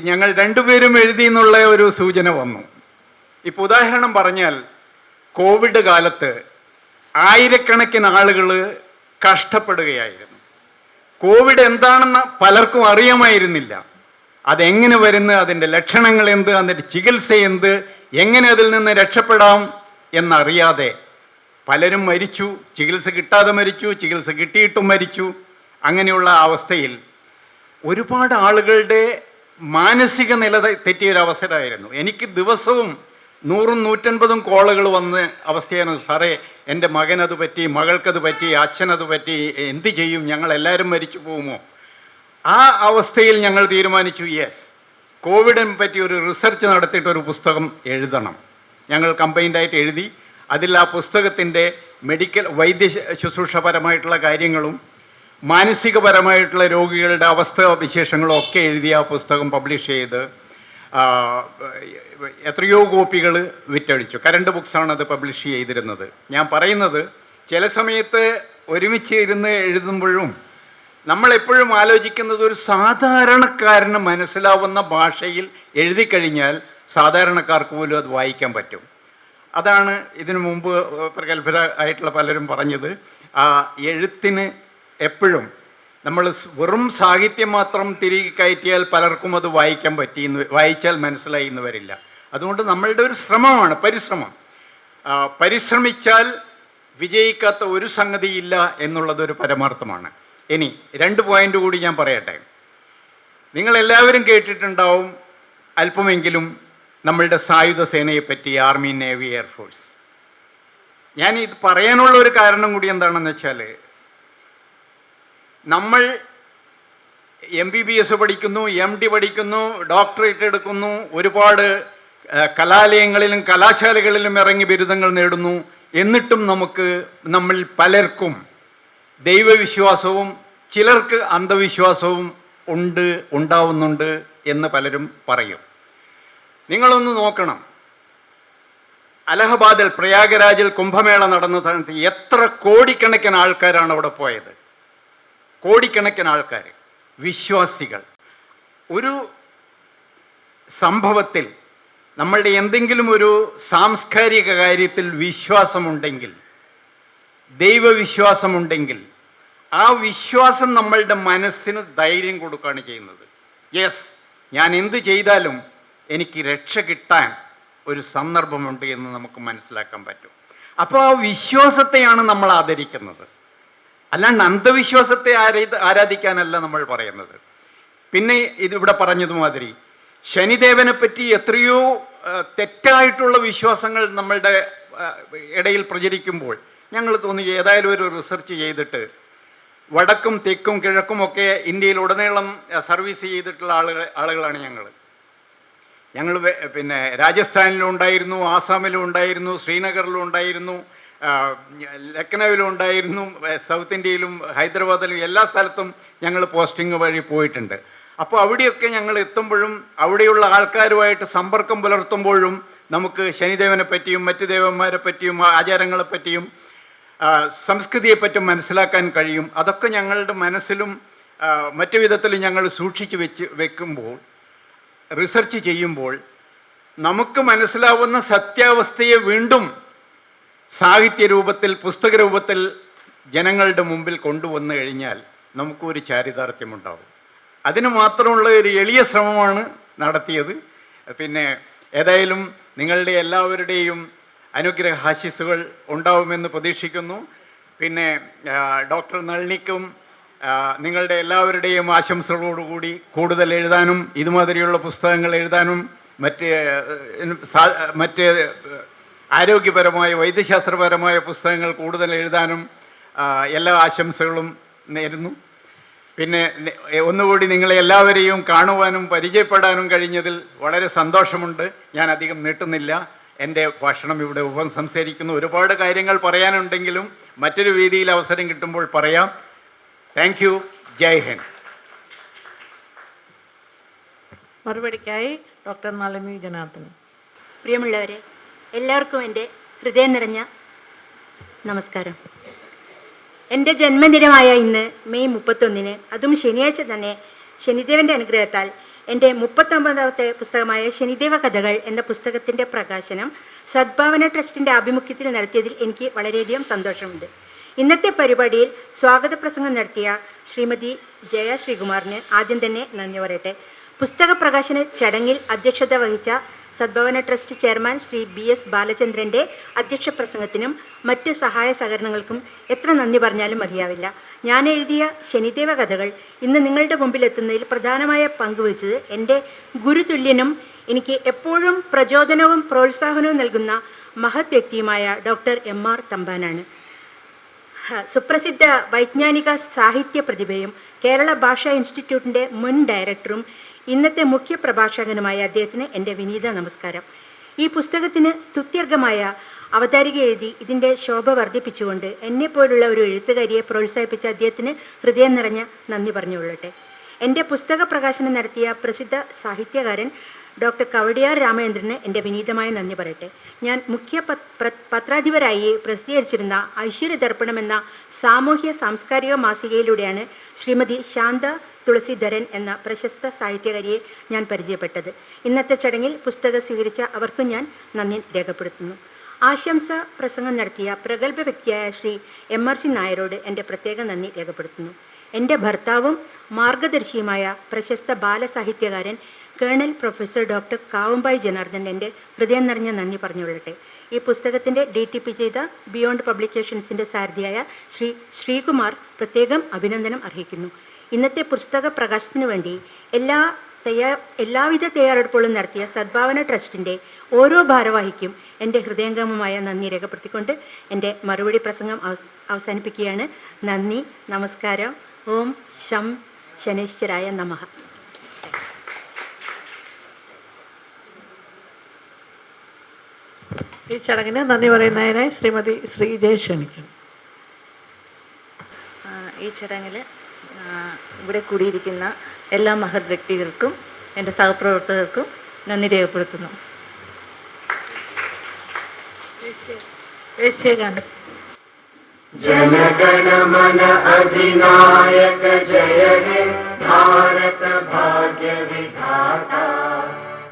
ഞങ്ങൾ രണ്ടുപേരും എഴുതി എന്നുള്ള ഒരു സൂചന വന്നു. ഇപ്പോൾ ഉദാഹരണം പറഞ്ഞാൽ, കോവിഡ് കാലത്ത് ആയിരക്കണക്കിന് ആളുകൾ കഷ്ടപ്പെടുകയായിരുന്നു. കോവിഡ് എന്താണെന്ന് പലർക്കും അറിയാമായിരുന്നില്ല. അതെങ്ങനെ വരുന്നു, അതിൻ്റെ ലക്ഷണങ്ങൾ എന്ത്, അതിൻ്റെ ചികിത്സ എന്ത്, എങ്ങനെ അതിൽ നിന്ന് രക്ഷപ്പെടാം എന്നറിയാതെ പലരും മരിച്ചു. ചികിത്സ കിട്ടാതെ മരിച്ചു, ചികിത്സ കിട്ടിയിട്ടും മരിച്ചു. അങ്ങനെയുള്ള അവസ്ഥയിൽ ഒരുപാട് ആളുകളുടെ മാനസിക നില തെറ്റിയൊരവസരമായിരുന്നു. എനിക്ക് ദിവസവും 100-150 കോളുകൾ വന്ന് അവസ്ഥയായിരുന്നു. സാറേ, എൻ്റെ മകനത് പറ്റി, മകൾക്കത് പറ്റി, അച്ഛനത് പറ്റി, എന്ത് ചെയ്യും, ഞങ്ങളെല്ലാവരും മരിച്ചു പോകുമോ? ആ അവസ്ഥയിൽ ഞങ്ങൾ തീരുമാനിച്ചു, യെസ്, കോവിഡിനെ പറ്റി ഒരു റിസർച്ച് നടത്തിയിട്ട് ഒരു പുസ്തകം എഴുതണം. ഞങ്ങൾ കമ്പൈൻഡായിട്ട് എഴുതി. അതിൽ ആ പുസ്തകത്തിൻ്റെ വൈദ്യ ശുശ്രൂഷപരമായിട്ടുള്ള കാര്യങ്ങളും മാനസികപരമായിട്ടുള്ള രോഗികളുടെ അവസ്ഥ വിശേഷങ്ങളും ഒക്കെ എഴുതി ആ പുസ്തകം പബ്ലിഷ് ചെയ്ത് എത്രയോ കോപ്പികൾ വിറ്റഴിച്ചു. കറണ്ട് ബുക്സാണ് അത് പബ്ലിഷ് ചെയ്തിരുന്നത്. ഞാൻ പറയുന്നത്, ചില സമയത്ത് ഒരുമിച്ച് ഇരുന്ന് എഴുതുമ്പോഴും നമ്മളെപ്പോഴും ആലോചിക്കുന്നത് ഒരു സാധാരണക്കാരന് മനസ്സിലാവുന്ന ഭാഷയിൽ എഴുതി കഴിഞ്ഞാൽ സാധാരണക്കാർക്ക് പോലും അത് വായിക്കാൻ പറ്റും. അതാണ് ഇതിനു മുമ്പ് പ്രഗത്ഭരായിട്ടുള്ള പലരും പറഞ്ഞത്. ആ എഴുത്തിന് എപ്പോഴും നമ്മൾ വെറും സാഹിത്യം മാത്രം തിരികെ കയറ്റിയാൽ പലർക്കും അത് വായിച്ചാൽ മനസ്സിലായി എന്ന് വരില്ല. അതുകൊണ്ട് നമ്മളുടെ ഒരു ശ്രമമാണ്, പരിശ്രമം. പരിശ്രമിച്ചാൽ വിജയിക്കാത്ത ഒരു സംഗതിയില്ല എന്നുള്ളതൊരു പരമാർത്ഥമാണ്. ഇനി 2 പോയിന്റ് കൂടി ഞാൻ പറയട്ടെ. നിങ്ങളെല്ലാവരും കേട്ടിട്ടുണ്ടാവും അല്പമെങ്കിലും നമ്മളുടെ സായുധ സേനയെപ്പറ്റി, ആർമി, നേവി, എയർഫോഴ്സ്. ഞാൻ ഇത് പറയാനുള്ള ഒരു കാരണം കൂടി എന്താണെന്ന് വെച്ചാൽ, നമ്മൾ MBBS പഠിക്കുന്നു, MD പഠിക്കുന്നു, ഡോക്ടറേറ്റ് എടുക്കുന്നു, ഒരുപാട് കലാലയങ്ങളിലും കലാശാലകളിലും ഇറങ്ങി ബിരുദങ്ങൾ നേടുന്നു. എന്നിട്ടും നമ്മളിൽ പലർക്കും ദൈവവിശ്വാസവും ചിലർക്ക് അന്ധവിശ്വാസവും ഉണ്ടാവുന്നുണ്ട് എന്ന് പലരും പറയും. നിങ്ങളൊന്ന് നോക്കണം, അലഹബാദിൽ പ്രയാഗരാജിൽ കുംഭമേള നടന്ന സമയത്ത് എത്ര കോടിക്കണക്കിന് ആൾക്കാരാണ് അവിടെ പോയത്. കോടിക്കണക്കിന് ആൾക്കാർ, വിശ്വാസികൾ. ഒരു സംഭവത്തിൽ നമ്മളുടെ എന്തെങ്കിലും ഒരു സാംസ്കാരിക കാര്യത്തിൽ വിശ്വാസമുണ്ടെങ്കിൽ, ദൈവവിശ്വാസമുണ്ടെങ്കിൽ, ആ വിശ്വാസം നമ്മളുടെ മനസ്സിന് ധൈര്യം കൊടുക്കുകയാണ് ചെയ്യുന്നത്. യെസ്, ഞാൻ എന്ത് ചെയ്താലും എനിക്ക് രക്ഷ കിട്ടാൻ ഒരു സന്ദർഭമുണ്ട് എന്ന് നമുക്ക് മനസ്സിലാക്കാൻ പറ്റും. അപ്പോൾ ആ വിശ്വാസത്തെയാണ് നമ്മൾ ആദരിക്കുന്നത്, അല്ലാണ്ട് അന്ധവിശ്വാസത്തെ ആരാധിക്കാനല്ല നമ്മൾ പറയുന്നത്. പിന്നെ ഇതിവിടെ പറഞ്ഞതുമാതിരി ശനിദേവനെ പറ്റി എത്രയോ തെറ്റായിട്ടുള്ള വിശ്വാസങ്ങൾ നമ്മളുടെ ഇടയിൽ പ്രചരിക്കുമ്പോൾ ഞങ്ങൾ തോന്നി ഏതായാലും ഒരു റിസർച്ച് ചെയ്തിട്ട്, വടക്കും തെക്കും കിഴക്കും ഒക്കെ ഇന്ത്യയിൽ ഉടനീളം സർവീസ് ചെയ്തിട്ടുള്ള ആളുകളാണ് ഞങ്ങൾ പിന്നെ രാജസ്ഥാനിലും ഉണ്ടായിരുന്നു, ആസാമിലും ഉണ്ടായിരുന്നു, ശ്രീനഗറിലും ഉണ്ടായിരുന്നു, ലക്നൌവിലും ഉണ്ടായിരുന്നു, സൗത്ത് ഇന്ത്യയിലും ഹൈദരാബാദിലും എല്ലാ സ്ഥലത്തും ഞങ്ങൾ പോസ്റ്റിംഗ് വഴി പോയിട്ടുണ്ട്. അപ്പോൾ അവിടെയൊക്കെ ഞങ്ങൾ എത്തുമ്പോഴും അവിടെയുള്ള ആൾക്കാരുമായിട്ട് സമ്പർക്കം പുലർത്തുമ്പോഴും നമുക്ക് ശനിദേവനെ പറ്റിയും മറ്റു ദേവന്മാരെ പറ്റിയും ആചാരങ്ങളെ പറ്റിയും സംസ്കൃതിയെപ്പറ്റും മനസ്സിലാക്കാൻ കഴിയും. അതൊക്കെ ഞങ്ങളുടെ മനസ്സിലും മറ്റു വിധത്തിലും ഞങ്ങൾ സൂക്ഷിച്ച് വെക്കുമ്പോൾ, റിസർച്ച് ചെയ്യുമ്പോൾ നമുക്ക് മനസ്സിലാവുന്ന സത്യാവസ്ഥയെ വീണ്ടും സാഹിത്യ രൂപത്തിൽ, പുസ്തക രൂപത്തിൽ ജനങ്ങളുടെ മുമ്പിൽ കൊണ്ടുവന്നു കഴിഞ്ഞാൽ നമുക്കൊരു ചാരിതാർത്ഥ്യമുണ്ടാവും. അതിന് മാത്രമുള്ള ഒരു എളിയ ശ്രമമാണ് നടത്തിയത്. പിന്നെ ഏതായാലും നിങ്ങളുടെ എല്ലാവരുടെയും അനുഗ്രഹാശിസ്സുകൾ ഉണ്ടാവുമെന്ന് പ്രതീക്ഷിക്കുന്നു. പിന്നെ ഡോക്ടർ നളിനിക്കും നിങ്ങളുടെ എല്ലാവരുടെയും ആശംസകളോടുകൂടി കൂടുതൽ എഴുതാനും ഇതുമാതിരിയുള്ള പുസ്തകങ്ങൾ എഴുതാനും മറ്റ് ആരോഗ്യപരമായ വൈദ്യശാസ്ത്രപരമായ പുസ്തകങ്ങൾ കൂടുതൽ എഴുതാനും എല്ലാ ആശംസകളും നേരുന്നു. പിന്നെ ഒന്നുകൂടി നിങ്ങളെ എല്ലാവരെയും കാണുവാനും പരിചയപ്പെടാനും കഴിഞ്ഞതിൽ വളരെ സന്തോഷമുണ്ട്. ഞാൻ അധികം നീട്ടുന്നില്ല, എൻ്റെ ഭാഷണം ഇവിടെ ഉപസംഹരിക്കുന്നു. ഒരുപാട് കാര്യങ്ങൾ പറയാനുണ്ടെങ്കിലും മറ്റൊരു വേദിയിൽ അവസരം കിട്ടുമ്പോൾ പറയാം. Thank you. ജയ് ഹിന്ദ്. മറുപടിക്കായി ഡോക്ടർ നളിനി ജനാർദ്ദനൻ. പ്രിയമുള്ളവരെ, എല്ലാവർക്കും എൻ്റെ ഹൃദയം നിറഞ്ഞ നമസ്കാരം. എൻ്റെ ജന്മദിനമായ ഇന്ന് മെയ് 31, അതും ശനിയാഴ്ച തന്നെ, ശനിദേവൻ്റെ അനുഗ്രഹത്താൽ എൻ്റെ 39ാമത്തെ പുസ്തകമായ ശനിദേവ കഥകൾ എന്ന പുസ്തകത്തിൻ്റെ പ്രകാശനം സദ്ഭാവന ട്രസ്റ്റിൻ്റെ ആഭിമുഖ്യത്തിൽ നടത്തിയതിൽ എനിക്ക് വളരെയധികം സന്തോഷമുണ്ട്. ഇന്നത്തെ പരിപാടിയിൽ സ്വാഗത പ്രസംഗം നടത്തിയ ശ്രീമതി ജയ ശ്രീകുമാറിന് ആദ്യം തന്നെ നന്ദി പറയട്ടെ. പുസ്തക പ്രകാശന ചടങ്ങിൽ അധ്യക്ഷത വഹിച്ച സദ്ഭവന ട്രസ്റ്റ് ചെയർമാൻ ശ്രീ BS ബാലചന്ദ്രൻ്റെ അധ്യക്ഷ പ്രസംഗത്തിനും മറ്റ് സഹായ സഹകരണങ്ങൾക്കും എത്ര നന്ദി പറഞ്ഞാലും മതിയാവില്ല. ഞാൻ എഴുതിയ ശനിദേവ കഥകൾ ഇന്ന് നിങ്ങളുടെ മുമ്പിലെത്തുന്നതിൽ പ്രധാനമായ പങ്കുവഹിച്ചത് എൻ്റെ ഗുരുതുല്യനും എനിക്ക് എപ്പോഴും പ്രചോദനവും പ്രോത്സാഹനവും നൽകുന്ന മഹത് വ്യക്തിയുമായ ഡോക്ടർ MR തമ്പാനാണ്. സുപ്രസിദ്ധ വൈജ്ഞാനിക സാഹിത്യ പ്രതിഭയും കേരള ഭാഷാ ഇൻസ്റ്റിറ്റ്യൂട്ടിൻ്റെ മുൻ ഡയറക്ടറും ഇന്നത്തെ മുഖ്യ പ്രഭാഷകനുമായ അദ്ദേഹത്തിന് എൻ്റെ വിനീത നമസ്കാരം. ഈ പുസ്തകത്തിന് സ്തുത്യർഹമായ അവതാരിക എഴുതി ഇതിൻ്റെ ശോഭ വർദ്ധിപ്പിച്ചുകൊണ്ട് എന്നെപ്പോലുള്ള ഒരു എഴുത്തുകാരിയെ പ്രോത്സാഹിപ്പിച്ച അദ്ദേഹത്തിന് ഹൃദയം നിറഞ്ഞ നന്ദി പറഞ്ഞുകൊള്ളട്ടെ. എൻ്റെ പുസ്തക പ്രകാശനം നടത്തിയ പ്രസിദ്ധ സാഹിത്യകാരൻ ഡോക്ടർ കവടിയാർ രാമചന്ദ്രന് എൻ്റെ വിനീതമായ നന്ദി പറയട്ടെ. ഞാൻ മുഖ്യ പത്രാധിപരായി പ്രസിദ്ധീകരിച്ചിരുന്ന ഐശ്വര്യദർപ്പണം എന്ന സാമൂഹ്യ സാംസ്കാരിക മാസികയിലൂടെയാണ് ശ്രീമതി ശാന്ത തുളസീധരൻ എന്ന പ്രശസ്ത സാഹിത്യകാരിയെ ഞാൻ പരിചയപ്പെട്ടത്. ഇന്നത്തെ ചടങ്ങിൽ പുസ്തകം സ്വീകരിച്ച അവർക്കും ഞാൻ നന്ദി രേഖപ്പെടുത്തുന്നു. ആശംസ പ്രസംഗം നടത്തിയ പ്രഗത്ഭ വ്യക്തിയായ ശ്രീ MRC നായരോട് എൻ്റെ പ്രത്യേക നന്ദി രേഖപ്പെടുത്തുന്നു. എൻ്റെ ഭർത്താവും മാർഗദർശിയുമായ പ്രശസ്ത ബാലസാഹിത്യകാരൻ colonel professor doctor Kavumbayi Janardhan എൻ്റെ ഹൃദയം നിറഞ്ഞ നന്ദി പറഞ്ഞുകൊള്ളട്ടെ. ഈ പുസ്തകത്തിൻ്റെ DTP ചെയ്ത ബിയോണ്ട് പബ്ലിക്കേഷൻസിൻ്റെ സാരഥിയായ ശ്രീ ശ്രീകുമാർ പ്രത്യേകം അഭിനന്ദനം അർഹിക്കുന്നു. ഇന്നത്തെ പുസ്തക പ്രകാശനത്തിനു വേണ്ടി എല്ലാവിധ തയ്യാറെടുപ്പുകളും നടത്തിയ സദ്ഭാവന ട്രസ്റ്റിൻ്റെ ഓരോ ഭാരവാഹിക്കും എൻ്റെ ഹൃദയംഗമമായ നന്ദി രേഖപ്പെടുത്തിക്കൊണ്ട് എൻ്റെ മറുപടി പ്രസംഗം അവസാനിപ്പിക്കുകയാണ്. നന്ദി, നമസ്കാരം. ഓം ശം ശനൈശ്വരായ നമഃ. ഈ ചടങ്ങിന് നന്ദി പറയുന്നതിനായി ശ്രീമതി ശ്രീജയ ക്ഷണിക്കുന്നു. ഈ ചടങ്ങിൽ ഇവിടെ കൂടിയിരിക്കുന്ന എല്ലാ മഹത് വ്യക്തികൾക്കും എൻ്റെ സഹപ്രവർത്തകർക്കും നന്ദി രേഖപ്പെടുത്തുന്നു. ദേശീയഗാനം. जनगणमन अधिनायक जय हे भारत भाग्य विधाता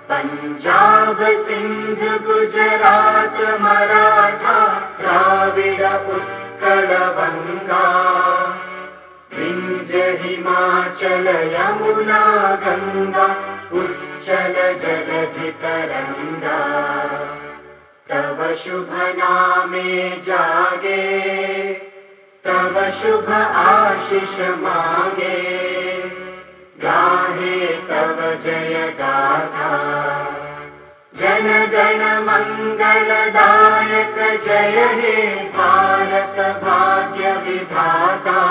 पंजाब सिंध गुजरात मराठा द्राविड उत्कल बंगा विंध्य हिमाचल यमुना गंगा उच्चल जलधि तरंगा तव शुभ नामे जागे तव शुभ आशीष मांगे गाहे तव जय गाथा जन गण मंगलदायक जय हे भारत भाग्य विधाता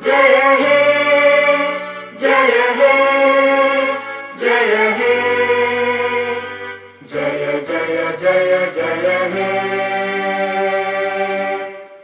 जय हे जय हे जय हे जय जय जय जय हे